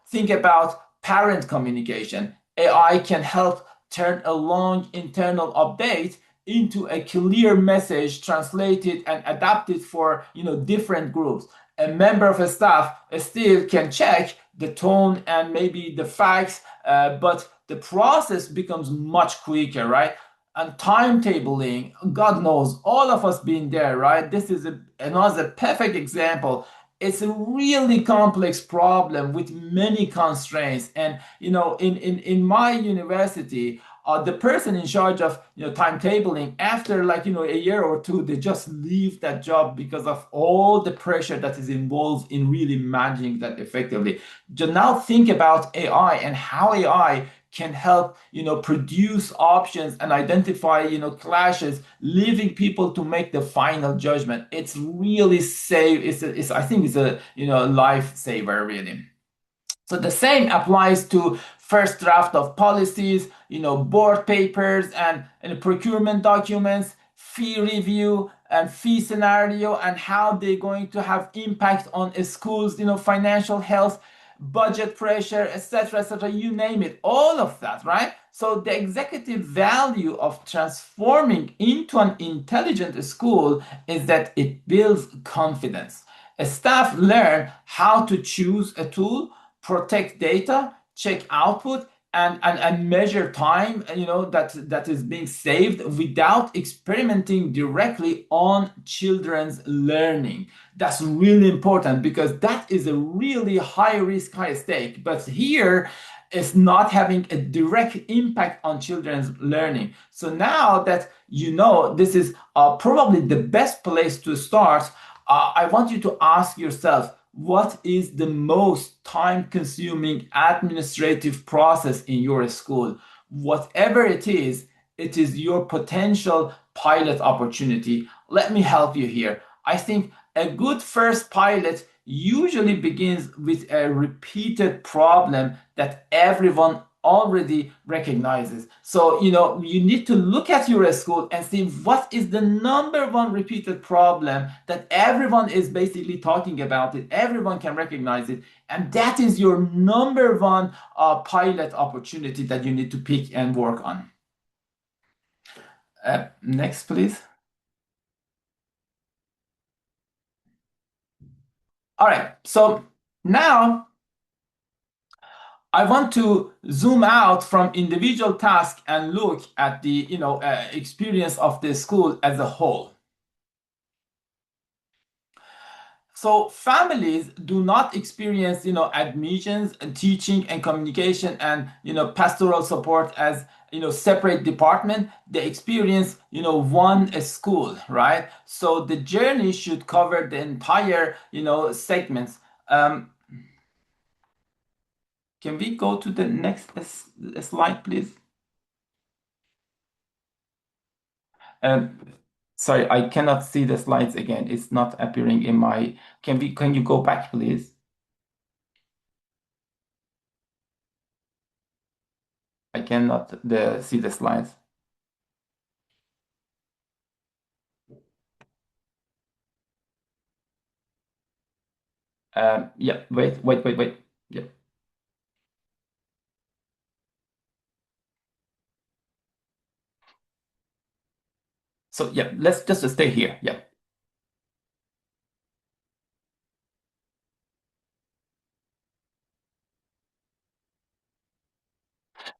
Think about parent communication. AI can help turn a long internal update into a clear message translated and adapted for different groups. A member of a staff still can check the tone and maybe the facts, but the process becomes much quicker, right? And timetabling, God knows, all of us been there, right? This is another perfect example. It's a really complex problem with many constraints. And in my university, the person in charge of timetabling, after like a year or two, they just leave that job because of all the pressure that is involved in really managing that effectively. Just now think about AI and how AI can help produce options and identify clashes, leaving people to make the final judgment. It's really save it's I think it's a lifesaver really. So the same applies to first draft of policies, board papers and procurement documents, fee review and fee scenario, and how they're going to have impact on a school's, financial health, budget pressure, etc., etc. You name it, all of that, right? So the executive value of transforming into an intelligent school is that it builds confidence. Staff learn how to choose a tool, protect data, check output, and measure time that is being saved without experimenting directly on children's learning. That's really important, because that is a really high risk, high stake. But here is not having a direct impact on children's learning. So now that this is probably the best place to start, I want you to ask yourself, what is the most time-consuming administrative process in your school? Whatever it is your potential pilot opportunity. Let me help you here. I think a good first pilot usually begins with a repeated problem that everyone already recognizes. So, you need to look at your school and see what is the number one repeated problem that everyone is basically talking about it. Everyone can recognize it. And that is your number one pilot opportunity that you need to pick and work on. Next, please. All right. So now I want to zoom out from individual tasks and look at the experience of the school as a whole. So families do not experience admissions and teaching and communication and pastoral support as separate department. They experience one school, right? So the journey should cover the entire segments. Can we go to the next slide, please? Sorry, I cannot see the slides again. It's not appearing in my. Can you go back, please? I cannot see the slides. Yeah. Wait. Yeah. So yeah, let's just stay here. Yeah.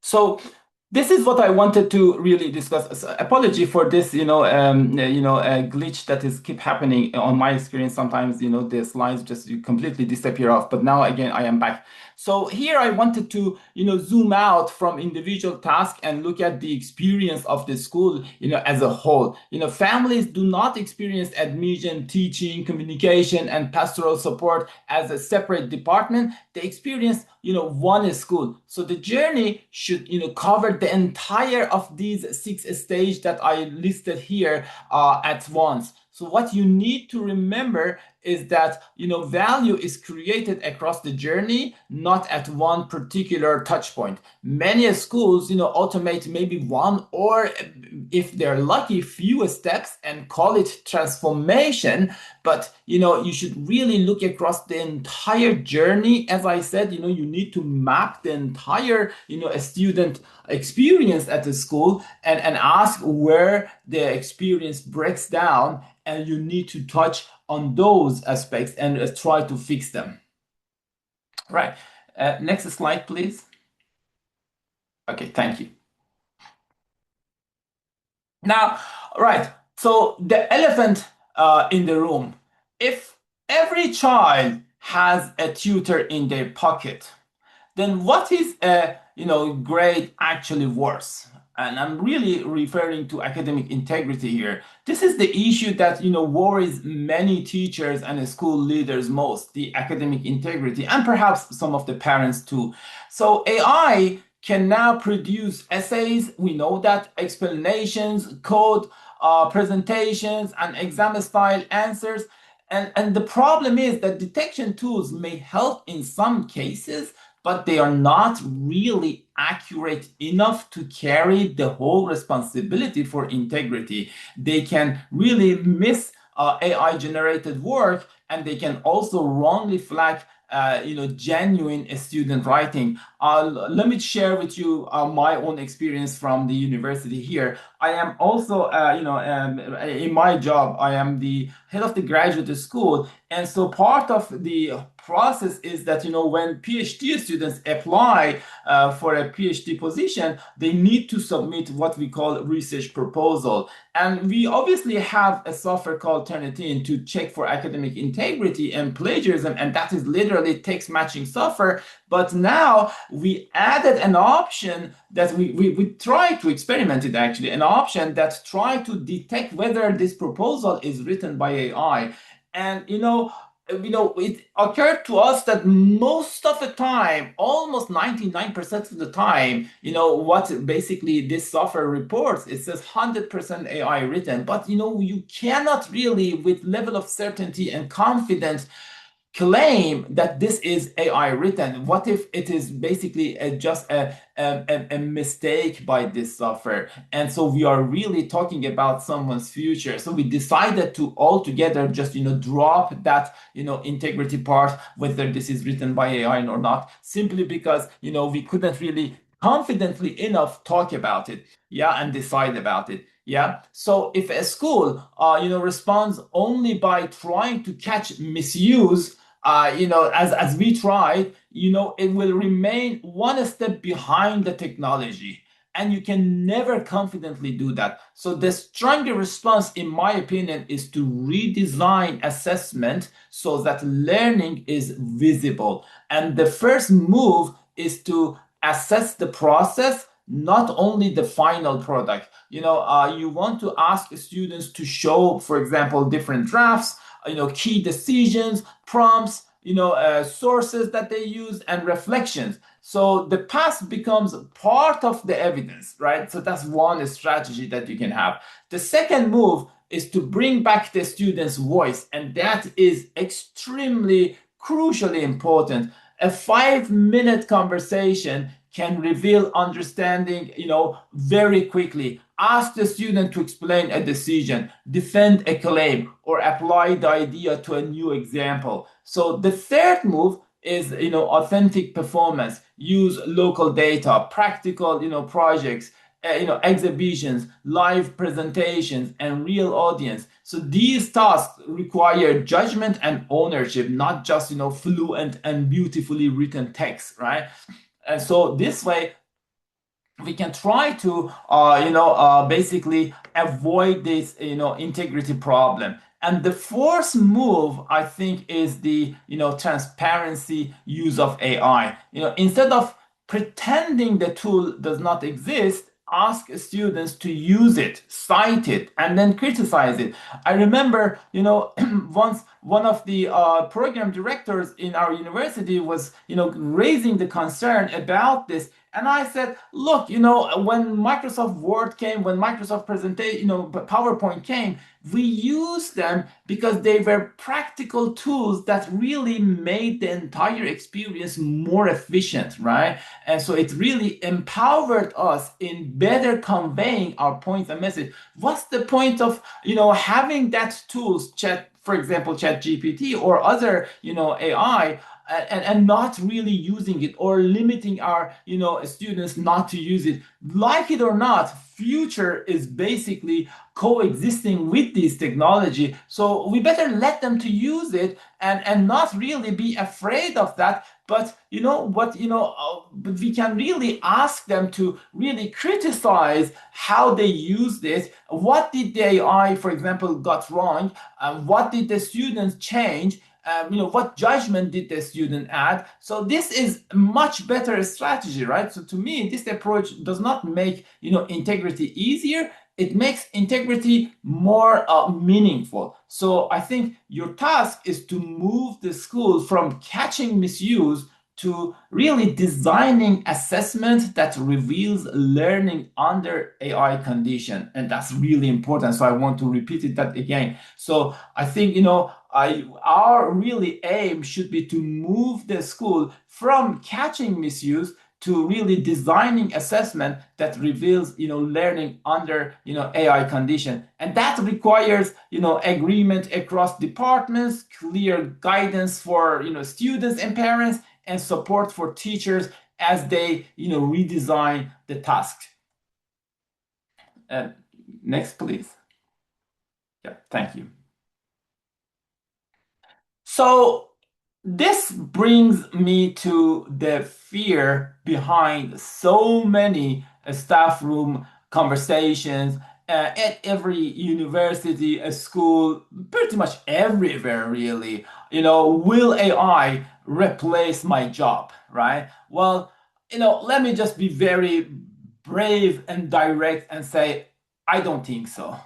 So this is what I wanted to really discuss. So, apology for this, glitch that is keep happening on my experience. Sometimes, the slides just completely disappear off. But now again, I am back. So here I wanted to, zoom out from individual tasks and look at the experience of the school, as a whole. Families do not experience admission, teaching, communication, and pastoral support as a separate department. They experience, one school. So the journey should, cover the entire of these 6 stages that I listed here at once. So what you need to remember is that value is created across the journey, not at one particular touch point. Many schools automate maybe one, or if they're lucky, few steps and call it transformation. But you should really look across the entire journey. As I said, you need to map the entire student experience at the school and ask where the experience breaks down, and you need to touch on those aspects and try to fix them. Right. Next slide, please. Okay, thank you. Now, right. So the elephant in the room. If every child has a tutor in their pocket, then what is a grade actually worth? and I'm really referring to academic integrity here. This is the issue that worries many teachers and school leaders most, the academic integrity, and perhaps some of the parents too. So AI can now produce essays, we know that, explanations, code, presentations, and exam style answers. And the problem is that detection tools may help in some cases, but they are not really accurate enough to carry the whole responsibility for integrity. They can really miss AI generated work, and they can also wrongly flag genuine student writing. Let me share with you my own experience from the university here. I am also, in my job, I am the head of the graduate school. And so part of the process is that, when PhD students apply for a PhD position, they need to submit what we call research proposal. And we obviously have a software called Turnitin to check for academic integrity and plagiarism, and that is literally text matching software. But now we added an option that we tried to experiment it actually, an option that tried to detect whether this proposal is written by AI. And it occurred to us that most of the time, almost 99% of the time, what basically this software reports, it says 100% AI written. But you cannot really, with level of certainty and confidence, claim that this is AI written. What if it is basically just a mistake by this software? And so we are really talking about someone's future. So we decided to altogether just drop that integrity part, whether this is written by AI or not, simply because we couldn't really confidently enough talk about it, and decide about it. Yeah. So if a school, responds only by trying to catch misuse, as we tried, it will remain one step behind the technology. And you can never confidently do that. So the stronger response, in my opinion, is to redesign assessment so that learning is visible. And the first move is to assess the process, not only the final product. You want to ask students to show, for example, different drafts, key decisions, prompts, sources that they use, and reflections. So the past becomes part of the evidence, right? So that's one strategy that you can have. The second move is to bring back the student's voice, and that is extremely crucially important. A 5-minute conversation can reveal understanding, very quickly. Ask the student to explain a decision, defend a claim, or apply the idea to a new example. So the third move is, authentic performance. Use local data, practical, projects, exhibitions, live presentations, and real audience. So these tasks require judgment and ownership, not just, fluent and beautifully written text, right? And so this way, we can try to basically avoid this integrity problem. And the fourth move, I think, is the transparency use of AI. Instead of pretending the tool does not exist, ask students to use it, cite it, and then criticize it. I remember, once one of the program directors in our university was, raising the concern about this. And I said, look, when Microsoft Word came, when Microsoft presentation, PowerPoint came, we used them because they were practical tools that really made the entire experience more efficient, right? And so it really empowered us in better conveying our points and message. What's the point of, having that tools, for example, ChatGPT or other, AI, and not really using it, or limiting our students not to use it? Like it or not, future is basically coexisting with this technology, so we better let them to use it, and not really be afraid of that. But but we can really ask them to really criticize how they use this. What did the AI, for example, got wrong? What did the students change? what judgment did the student add. So this is a much better strategy, right? So to me, this approach does not make integrity easier. It makes integrity more meaningful. So I think your task is to move the school from catching misuse to really designing assessment that reveals learning under AI condition. And that's really important. So I want to repeat it that again. So I think, our really aim should be to move the school from catching misuse to really designing assessment that reveals learning under AI condition, and that requires agreement across departments, clear guidance for students and parents, and support for teachers as they redesign the task. Next, please. Yeah, thank you. So this brings me to the fear behind so many staff room conversations at every university, a school, pretty much everywhere, really. Will AI replace my job, right? Well, let me just be very brave and direct and say, I don't think so.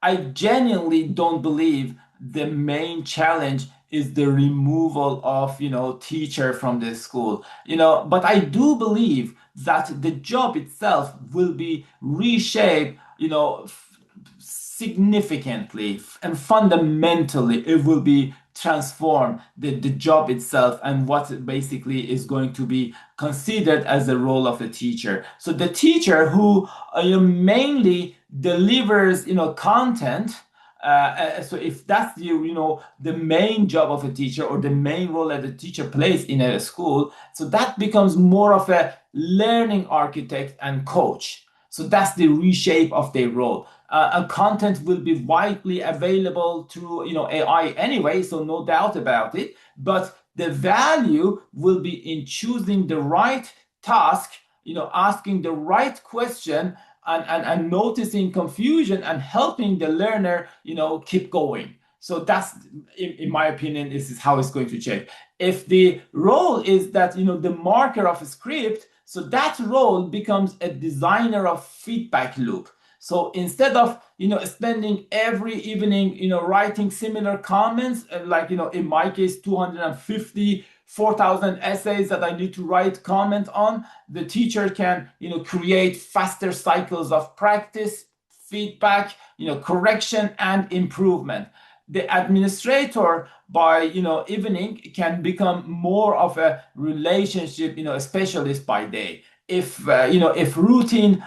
I genuinely don't believe the main challenge is the removal of teacher from the school, but I do believe that the job itself will be reshaped significantly and fundamentally. It will be transformed, the job itself, and what basically is going to be considered as the role of the teacher. So the teacher who mainly delivers content, so if that's the main job of a teacher, or the main role that the teacher plays in a school, so that becomes more of a learning architect and coach. So that's the reshape of their role. And content will be widely available through AI anyway, so no doubt about it. But the value will be in choosing the right task, asking the right question, and noticing confusion and helping the learner keep going. So that's, in my opinion, this is how it's going to change. If the role is that the marker of a script, so that role becomes a designer of feedback loop. So instead of spending every evening writing similar comments, like in my case 250 4,000 essays that I need to write comment on, the teacher can create faster cycles of practice, feedback, correction, and improvement. The administrator, by evening, can become more of a relationship specialist by day. If routine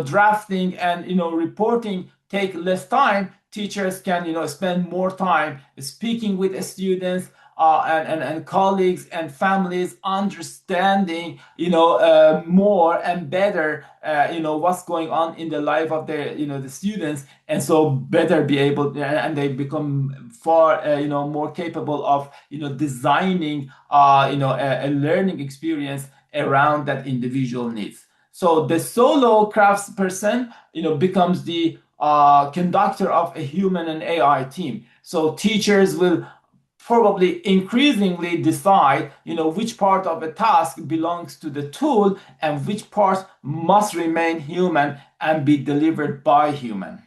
drafting and reporting take less time, teachers can spend more time speaking with students, and colleagues and families, understanding more and better what's going on in the life of their the students, and so better be able, and they become far more capable of designing a learning experience around that individual needs. So the solo craftsperson becomes the conductor of a human and AI team. So teachers will probably increasingly decide which part of a task belongs to the tool and which part must remain human and be delivered by human.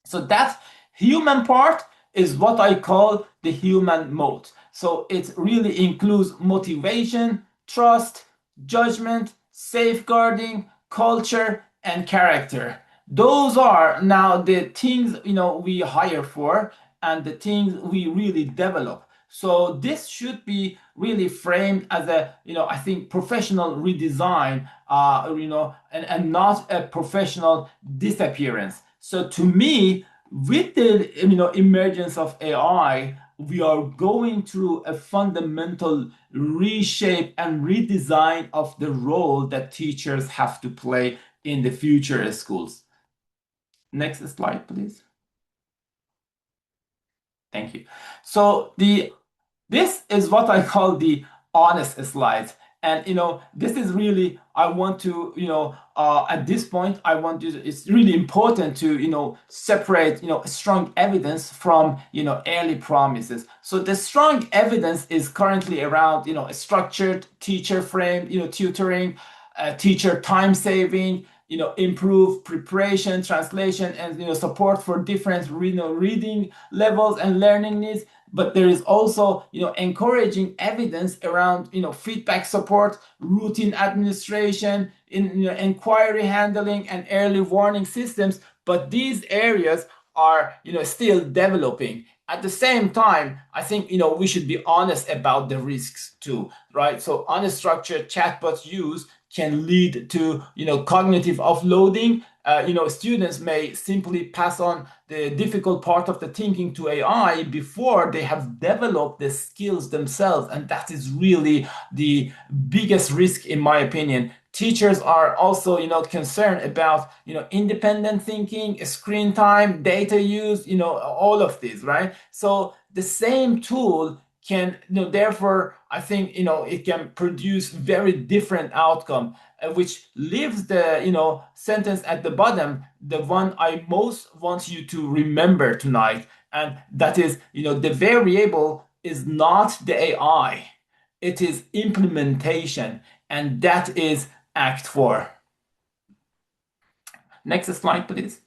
So that human part is what I call the human mode. So it really includes motivation, trust, judgment, safeguarding, culture, and character. Those are now the things we hire for, and the things we really develop. So this should be really framed as a I think professional redesign, and not a professional disappearance. So to me, with the emergence of AI, we are going through a fundamental reshape and redesign of the role that teachers have to play in the future schools. Next slide, please. Thank you. So this is what I call the honest slide. And this is really, I want to, at this point, I want to, it's really important to, separate, strong evidence from, early promises. So the strong evidence is currently around, a structured teacher frame, tutoring, teacher time saving, improve preparation, translation, and support for different reading levels and learning needs. But there is also encouraging evidence around feedback support, routine administration, inquiry handling, and early warning systems. But these areas are still developing. At the same time, I think we should be honest about the risks too, right? So unstructured chatbot use can lead to cognitive offloading. Students may simply pass on the difficult part of the thinking to AI before they have developed the skills themselves, and that is really the biggest risk in my opinion. Teachers are also concerned about independent thinking, screen time, data use, all of these, right? So the same tool can therefore I think it can produce very different outcome, which leaves the sentence at the bottom, the one I most want you to remember tonight, and that is the variable is not the AI, it is implementation, and that is act 4. Next slide, please.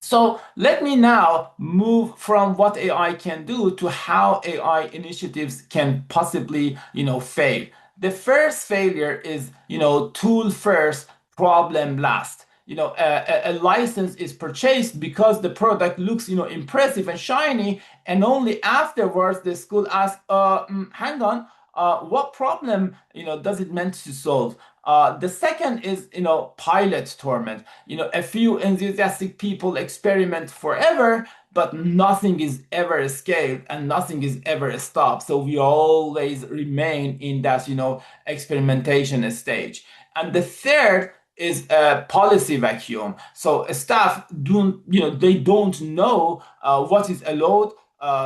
So let me now move from what AI can do to how AI initiatives can possibly, fail. The first failure is, tool first, problem last. A license is purchased because the product looks, impressive and shiny, and only afterwards the school asks, hang on, what problem, does it meant to solve? The second is, pilot torment. A few enthusiastic people experiment forever, but nothing is ever scaled and nothing is ever stopped. So we always remain in that, experimentation stage. And the third is a policy vacuum. So staff they don't know what is allowed.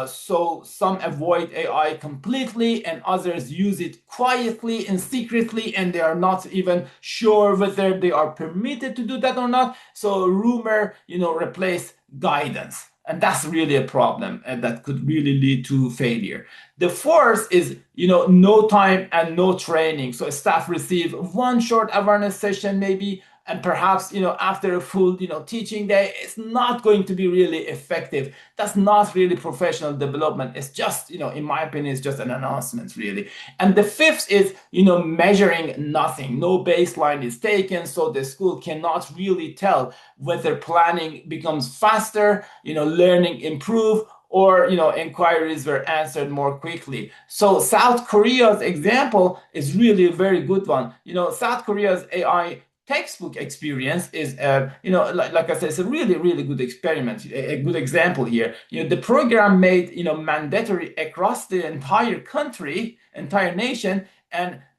So some avoid AI completely and others use it quietly and secretly, and they are not even sure whether they are permitted to do that or not. So rumor, replace guidance. And that's really a problem, and that could really lead to failure. The fourth is, no time and no training. So staff receive one short awareness session maybe, and perhaps after a full teaching day, it's not going to be really effective. That's not really professional development. It's just in my opinion, it's just an announcement really. And the fifth is measuring nothing. No baseline is taken, so the school cannot really tell whether planning becomes faster, learning improve, or inquiries were answered more quickly. So South Korea's example is really a very good one. South Korea's AI textbook experience is, like I said, it's a really, really good experiment, a good example here. The program made, mandatory across the entire country, entire nation,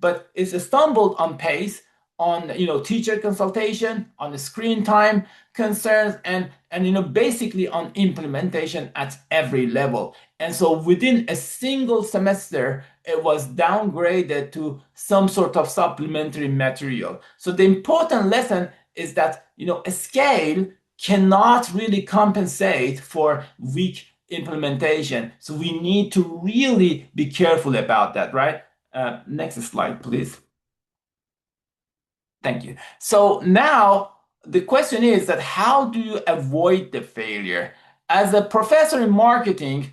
but it's stumbled on pace, on teacher consultation, on the screen time concerns, and basically on implementation at every level. And so within a single semester, it was downgraded to some sort of supplementary material. So the important lesson is that a scale cannot really compensate for weak implementation. So we need to really be careful about that, right? Next slide, please. Thank you. So now the question is that how do you avoid the failure? As a professor in marketing,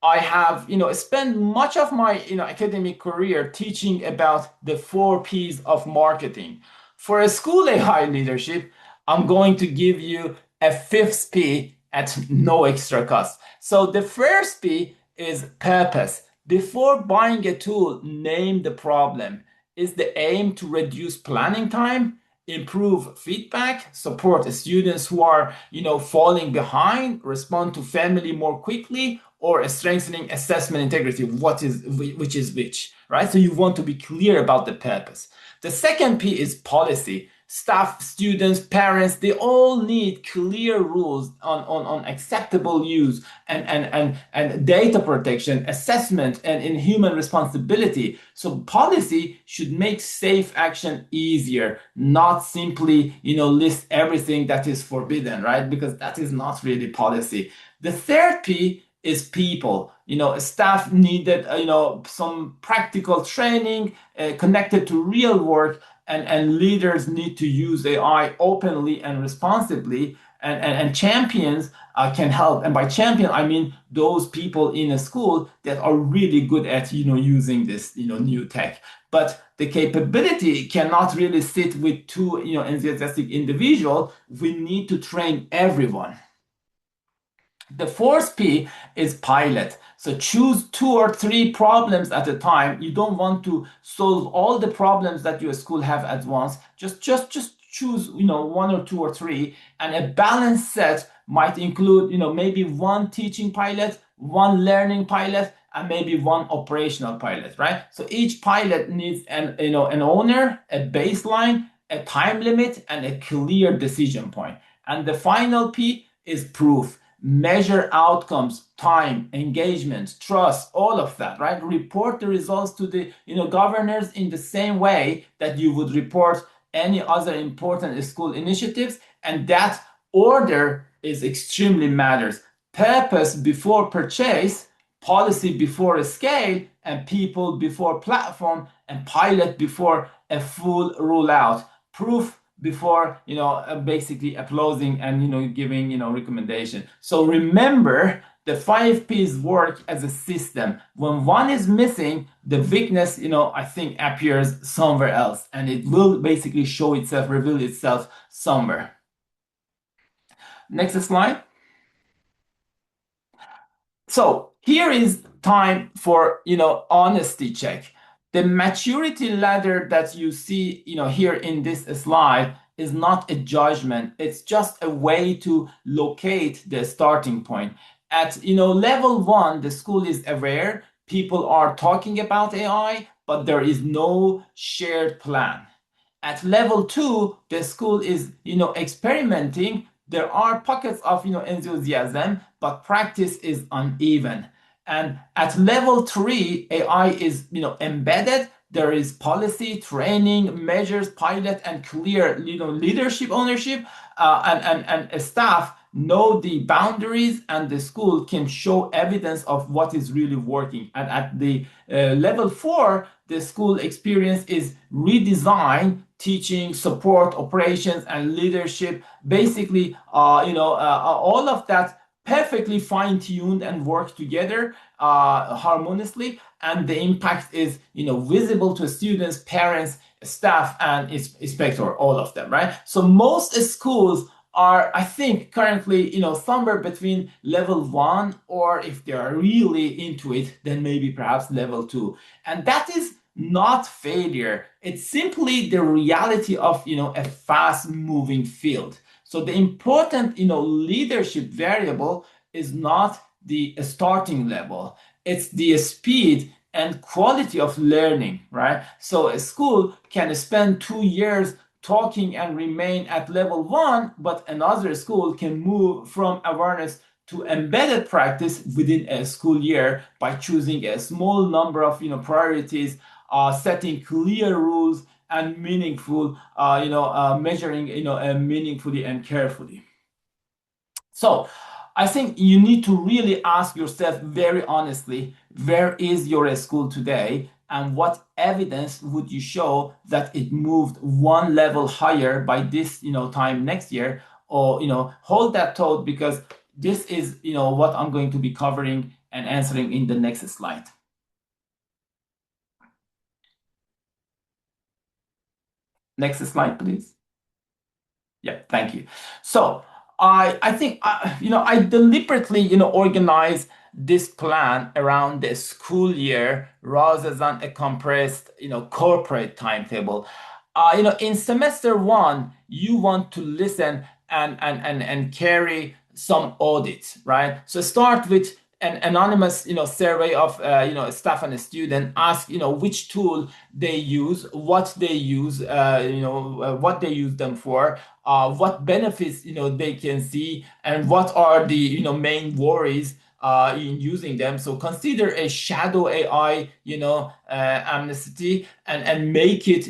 I have spent much of my academic career teaching about the 4 P's of marketing. For a school AI leadership, I'm going to give you a 5th P at no extra cost. So the first P is purpose. Before buying a tool, name the problem. Is the aim to reduce planning time, improve feedback, support students who are falling behind, respond to family more quickly, or strengthening assessment integrity? Which is which, right? So you want to be clear about the purpose. The second P is policy. staff, students, parents, they all need clear rules on acceptable use and data protection, assessment, and in human responsibility. So policy should make safe action easier, not simply, list everything that is forbidden, right? Because that is not really policy. The third P is people. Staff needed, some practical training connected to real work, and leaders need to use AI openly and responsibly, and champions can help. And by champion, I mean those people in a school that are really good at, using this, new tech. But the capability cannot really sit with two, enthusiastic individuals. We need to train everyone. The fourth P is pilot. So choose 2 or 3 problems at a time. You don't want to solve all the problems that your school have at once. Just choose, 1 or 2 or 3, and a balanced set might include, maybe 1 teaching pilot, 1 learning pilot, and maybe 1 operational pilot, right? So each pilot needs an owner, a baseline, a time limit, and a clear decision point. And the final P is proof. Measure outcomes, time, engagement, trust, all of that, right? Report the results to the governors in the same way that you would report any other important school initiatives, and that order is extremely matters. Purpose before purchase, policy before scale, and people before platform, and pilot before a full rollout. Proof before basically applauding and giving recommendation. So remember, the 5 P's work as a system. When one is missing, the weakness I think appears somewhere else, and it will basically show itself, reveal itself somewhere. Next slide. So here is time for honesty check. The maturity ladder that you see here in this slide is not a judgment. It's just a way to locate the starting point. At level 1, the school is aware, people are talking about AI, but there is no shared plan. At level 2, the school is experimenting. There are pockets of enthusiasm, but practice is uneven. And at level 3, AI is embedded. There is policy, training, measures, pilot, and clear leadership ownership, and staff know the boundaries, and the school can show evidence of what is really working. And at the level 4, the school experience is redesign, teaching, support, operations, and leadership. Basically, all of that perfectly fine-tuned and work together harmoniously, and the impact is visible to students, parents, staff, and inspector, all of them, right? So most schools are, I think, currently somewhere between level 1, or if they are really into it, then maybe perhaps level 2. And that is not failure. It's simply the reality of a fast moving field. So the important leadership variable is not the starting level, it's the speed and quality of learning, right? So a school can spend 2 years talking and remain at level 1, but another school can move from awareness to embedded practice within a school year by choosing a small number of priorities, setting clear rules, and meaningful, measuring, meaningfully and carefully. So I think you need to really ask yourself very honestly, where is your school today? And what evidence would you show that it moved 1 level higher by this, time next year? Or, hold that thought, because this is, what I'm going to be covering and answering in the next slide. Next slide, please. Yeah, thank you. So I think I deliberately organize this plan around the school year rather than a compressed corporate timetable. In semester 1, you want to listen and carry some audits, right? So start with an anonymous, survey of, staff and a student, ask, which tool they use, what they use, what they use them for, what benefits, they can see, and what are the, main worries in using them. So consider a shadow AI, amnesty, and make it,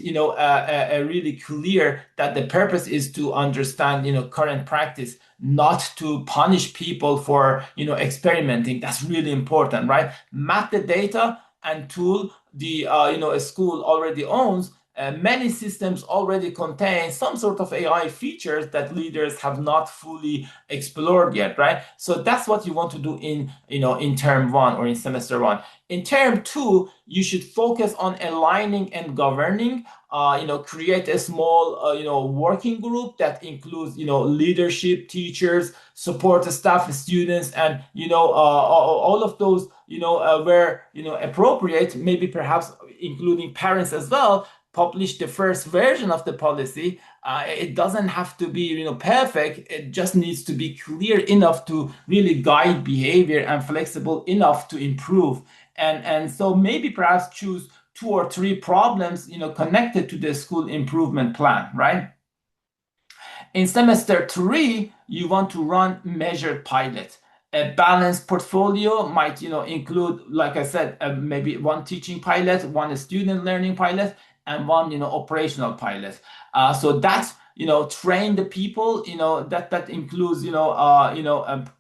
really clear that the purpose is to understand, current practice, not to punish people for, experimenting. That's really important, right? Map the data and tool the, a school already owns. Many systems already contain some sort of AI features that leaders have not fully explored yet, right? So that's what you want to do in, in term one or in semester one. In term two, you should focus on aligning and governing. Create a small, working group that includes, leadership, teachers, support staff, students, and, all of those, where, appropriate, maybe perhaps including parents as well. Publish the first version of the policy. It doesn't have to be, perfect. It just needs to be clear enough to really guide behavior and flexible enough to improve. And so maybe perhaps choose 2 or 3 problems, connected to the school improvement plan, right? In semester 3, you want to run measured pilot. A balanced portfolio might, include, like I said, maybe 1 teaching pilot, 1 student learning pilot, and 1, operational pilot. So that's, train the people, that includes,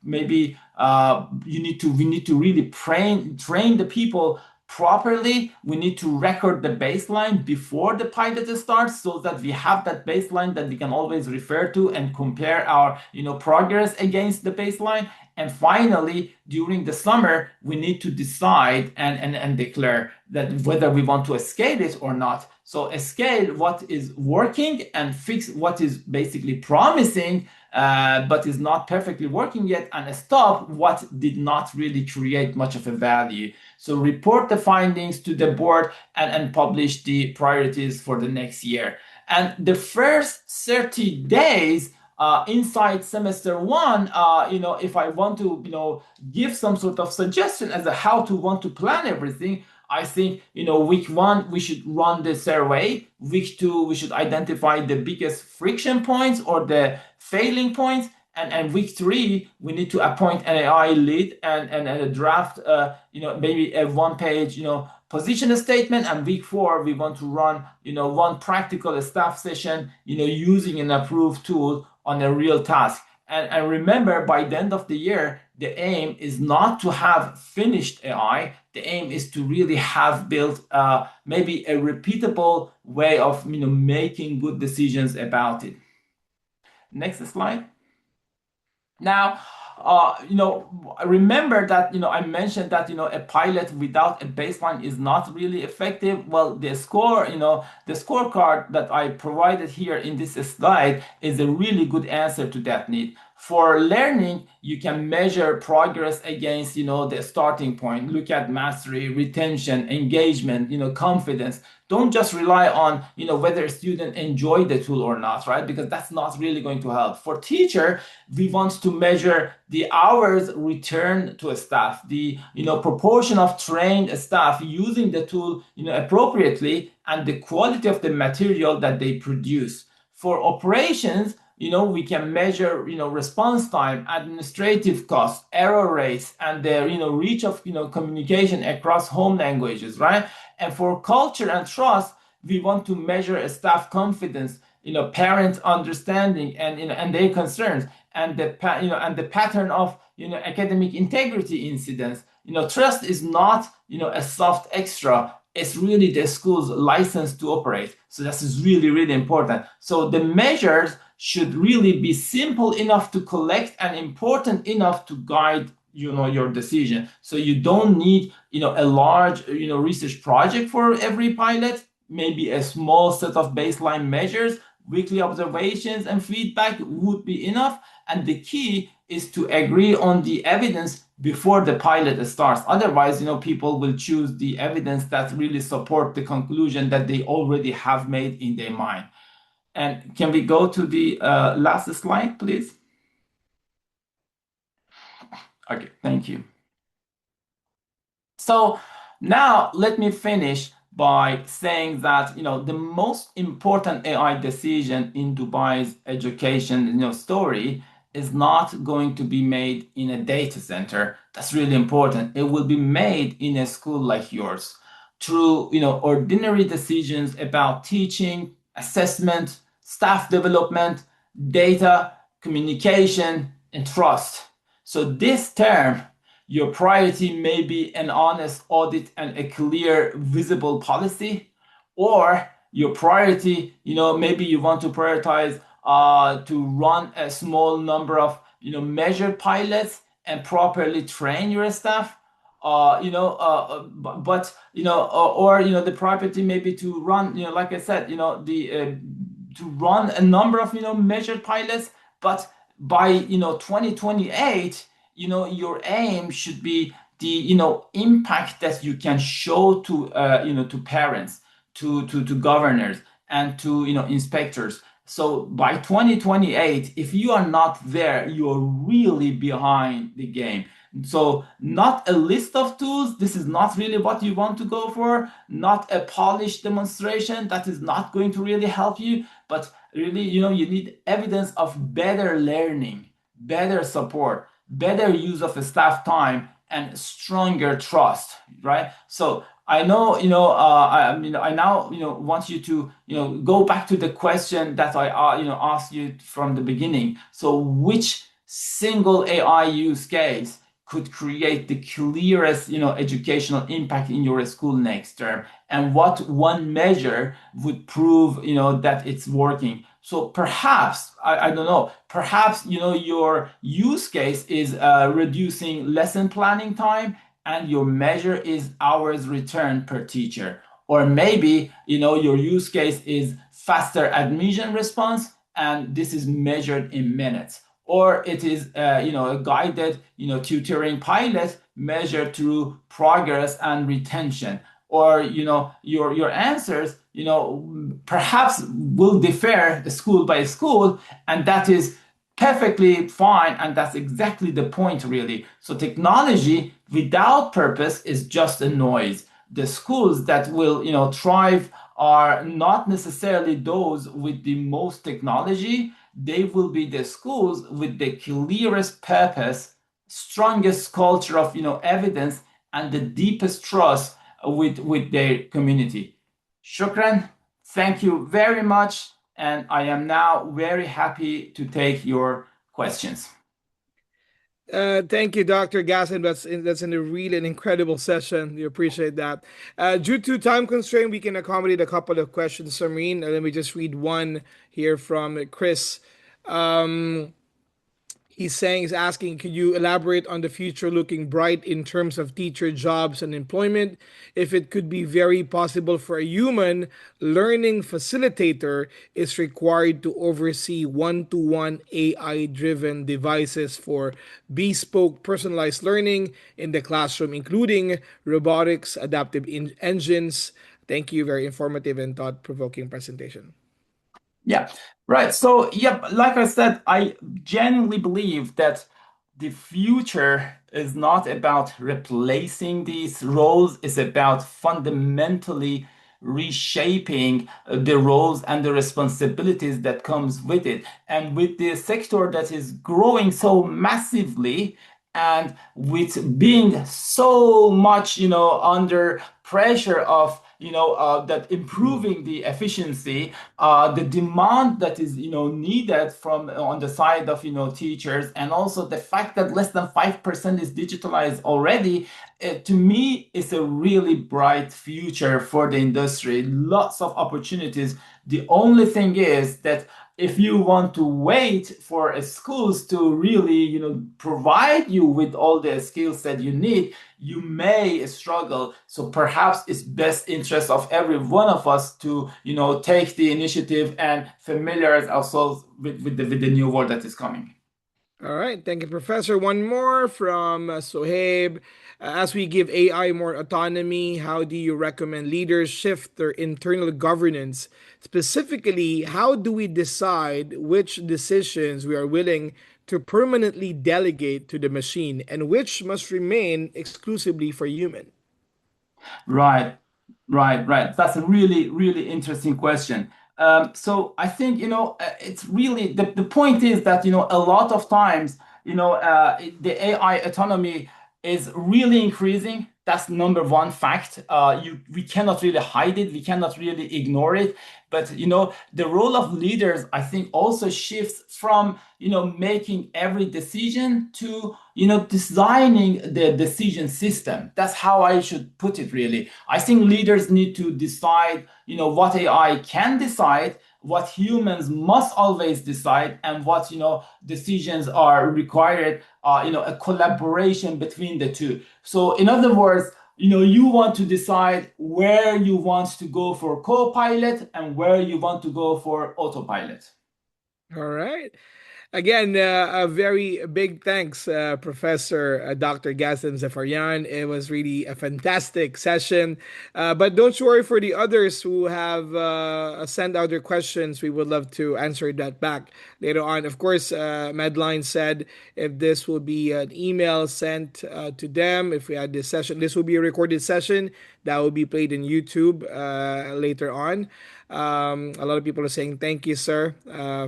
maybe we need to really train the people properly. We need to record the baseline before the pilot starts, so that we have that baseline that we can always refer to and compare our, progress against the baseline. And finally, during the summer, we need to decide and declare that whether we want to scale it or not. So scale what is working and fix what is basically promising, but is not perfectly working yet, and stop what did not really create much of a value. So report the findings to the board and publish the priorities for the next year. And the first 30 days inside semester 1, if I want to, give some sort of suggestion as to how to want to plan everything, I think, week 1, we should run the survey. Week 2, we should identify the biggest friction points or the failing points. And week 3, we need to appoint an AI lead and a draft, maybe a 1-page, position statement. And week 4, we want to run, 1 practical staff session, using an approved tool on a real task. And remember, by the end of the year, the aim is not to have finished AI. The aim is to really have built maybe a repeatable way of, making good decisions about it. Next slide. Now, remember that, I mentioned that, a pilot without a baseline is not really effective. Well, the scorecard that I provided here in this slide is a really good answer to that need. For learning, you can measure progress against, the starting point. Look at mastery, retention, engagement, confidence. Don't just rely on, whether a student enjoyed the tool or not, right? Because that's not really going to help. For teacher, we want to measure the hours returned to a staff, the, proportion of trained staff using the tool, appropriately, and the quality of the material that they produce. For operations, we can measure, response time, administrative costs, error rates, and the, reach of, communication across home languages, right? And for culture and trust, we want to measure staff confidence, parents' understanding and their concerns, and the pattern of, academic integrity incidents. Trust is not, a soft extra. It's really the school's license to operate. So this is really, really important. So the measures should really be simple enough to collect and important enough to guide, your decision. So you don't need, a large, research project for every pilot. Maybe a small set of baseline measures, weekly observations, and feedback would be enough. And the key is to agree on the evidence before the pilot starts. Otherwise, people will choose the evidence that really support the conclusion that they already have made in their mind. And can we go to the last slide, please? Okay, thank you. So now let me finish by saying that the most important AI decision in Dubai's education story is not going to be made in a data center. That's really important. It will be made in a school like yours through ordinary decisions about teaching, assessment, staff development, data, communication, and trust. So this term, your priority may be an honest audit and a clear, visible policy, or your priority, maybe you want to prioritize to run a small number of, measured pilots and properly train your staff. But the priority maybe to run, like I said, to run a number of, measured pilots, but by 2028 your aim should be the impact that you can show to to parents, to governors, and to inspectors. So by 2028, if you are not there, you're really behind the game. So not a list of tools, this is not really what you want to go for. Not a polished demonstration, that is not going to really help you. But really, you need evidence of better learning, better support, better use of staff time, and stronger trust, right? So I know, I now, want you to, go back to the question that I, asked you from the beginning. So which single AI use case could create the clearest, educational impact in your school next term? And what one measure would prove, that it's working? So perhaps, I don't know, perhaps, your use case is reducing lesson planning time, and your measure is hours returned per teacher. Or maybe, your use case is faster admission response, and this is measured in minutes. Or it is, a guided, tutoring pilot measured through progress and retention. Or, your answers, perhaps will differ school by school, and that is perfectly fine, and that's exactly the point, really. So technology without purpose is just a noise. The schools that will thrive are not necessarily those with the most technology. They will be the schools with the clearest purpose, strongest culture of evidence, and the deepest trust with their community. Shukran, thank you very much, and I am now very happy to take your questions. Thank you, Dr. Gasson. That's in a really an incredible session. We appreciate that. Due to time constraint, we can accommodate a couple of questions, Samreen. Let me just read one here from Chris. Um, he's asking, could you elaborate on the future looking bright in terms of teacher jobs and employment? If it could be very possible for a human learning facilitator is required to oversee one-to-one AI-driven devices for bespoke personalized learning in the classroom, including robotics, adaptive engines. Thank you. Very informative and thought-provoking presentation. Yeah, right. So, yeah, like I said, I genuinely believe that the future is not about replacing these roles, it's about fundamentally reshaping the roles and the responsibilities that comes with it. And with the sector that is growing so massively, and with being so much under pressure of that improving the efficiency, the demand that is needed from on the side of teachers, and also the fact that less than 5% is digitalized already, to me is a really bright future for the industry. Lots of opportunities. The only thing is that if you want to wait for schools to really provide you with all the skills that you need, you may struggle. So perhaps it's best interest of every one of us to take the initiative and familiarize ourselves with the new world that is coming. All right, thank you, Professor. One more from Sohaib. As we give AI more autonomy, how do you recommend leaders shift their internal governance? Specifically, how do we decide which decisions we are willing to permanently delegate to the machine and which must remain exclusively for human? Right, right. That's a really, really interesting question. So I think, it's really the point is that, a lot of times, the AI autonomy is really increasing. That's number one fact. We cannot really hide it. We cannot really ignore it. But, the role of leaders, I think, also shifts from, making every decision to, designing the decision system. That's how I should put it, really. I think leaders need to decide, what AI can decide, what humans must always decide, and what, decisions are required, a collaboration between the two. So, in other words, you want to decide where you want to go for co-pilot and where you want to go for autopilot. All right. Again, a very big thanks, Professor Dr. Ghasem Zaefarian. It was really a fantastic session. But don't you worry for the others who have sent out their questions. We would love to answer that back later on. Of course, Medline said if this will be an email sent to them, if we had this session, this will be a recorded session that will be played in YouTube later on. A lot of people are saying thank you, sir,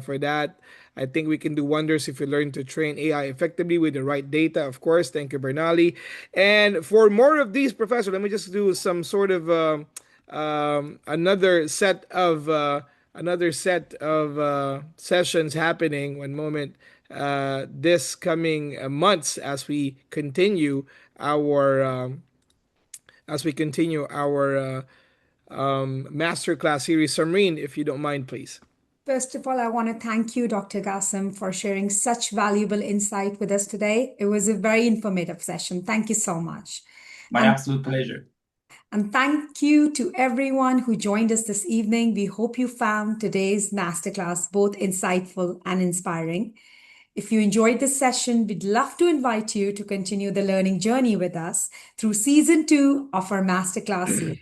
for that. I think we can do wonders if we learn to train AI effectively with the right data, of course. Thank you, Bernali. And for more of these, Professor, let me just do some sort of another set of sessions happening. One moment. This coming months our as we continue our masterclass series. Samreen, if you don't mind, please. First of all, I want to thank you, Dr. Ghasem, for sharing such valuable insight with us today. It was a very informative session. Thank you so much. My And absolute pleasure. And thank you to everyone who joined us this evening. We hope you found today's masterclass both insightful and inspiring. If you enjoyed this session, we'd love to invite you to continue the learning journey with us through season 2 of our masterclass series.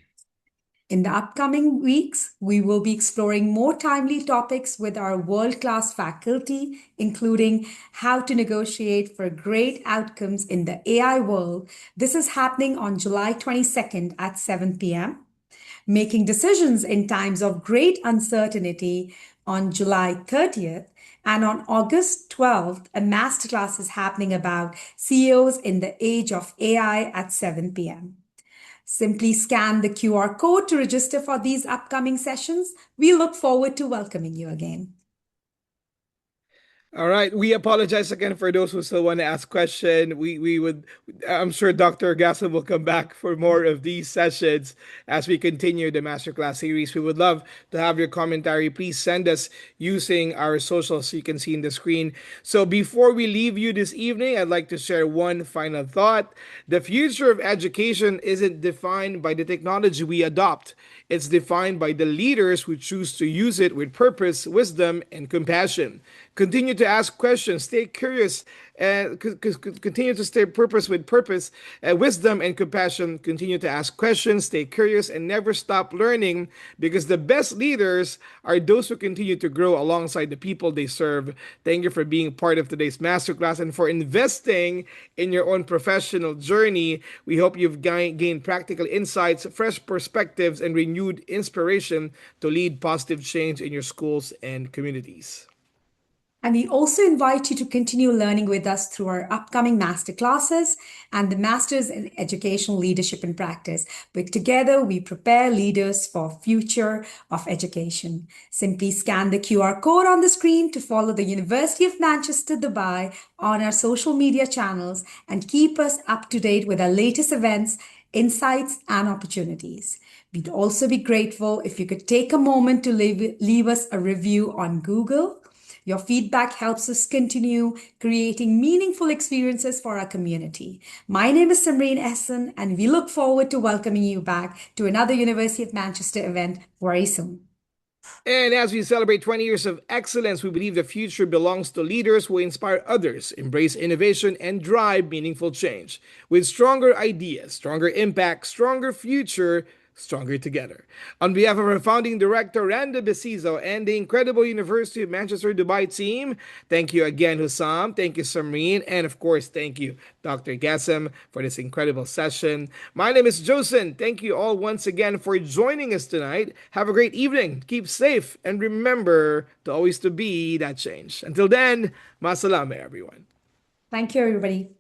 In the upcoming weeks, we will be exploring more timely topics with our world-class faculty, including how to negotiate for great outcomes in the AI world. This is happening on July 22nd at 7 p.m. Making decisions in times of great uncertainty on July 30th. And on August 12th, a masterclass is happening about CEOs in the age of AI at 7 p.m. Simply scan the QR code to register for these upcoming sessions. We look forward to welcoming you again. All right. We apologize again for those who still want to ask question. We would I'm sure Dr. Gasson will come back for more of these sessions as we continue the masterclass series. We would love to have your commentary. Please send us using our socials so you can see in the screen. So before we leave you this evening, I'd like to share one final thought. The future of education isn't defined by the technology we adopt. It's defined by the leaders who choose to use it with purpose, wisdom, and compassion. Continue to ask questions, stay curious, and continue to stay purpose with purpose, wisdom, and compassion. Continue to ask questions, stay curious, and never stop learning because the best leaders are those who continue to grow alongside the people they serve. Thank you for being part of today's masterclass and for investing in your own professional journey. We hope you've gained practical insights, fresh perspectives, and renewed inspiration to lead positive change in your schools and communities. And we also invite you to continue learning with us through our upcoming master classes and the Masters in Educational Leadership and Practice. But together we prepare leaders for future of education. Simply scan the QR code on the screen to follow the University of Manchester, Dubai on our social media channels and keep us up to date with our latest events, insights, and opportunities. We'd also be grateful if you could take a moment to leave us a review on Google. Your feedback helps us continue creating meaningful experiences for our community. My name is Samreen Ehsan, and we look forward to welcoming you back to another University of Manchester event very soon. And as we celebrate 20 years of excellence, we believe the future belongs to leaders who inspire others, embrace innovation, and drive meaningful change. With stronger ideas, stronger impact, stronger future, stronger together. On behalf of our founding director, Randa Besizo, and the incredible University of Manchester Dubai team, thank you again, Hussam. Thank you, Samreen. And of course, thank you, Dr. Gassem, for this incredible session. My name is Josen. Thank you all once again for joining us tonight. Have a great evening. Keep safe. And remember to always to be that change. Until then, masalame, everyone. Thank you, everybody.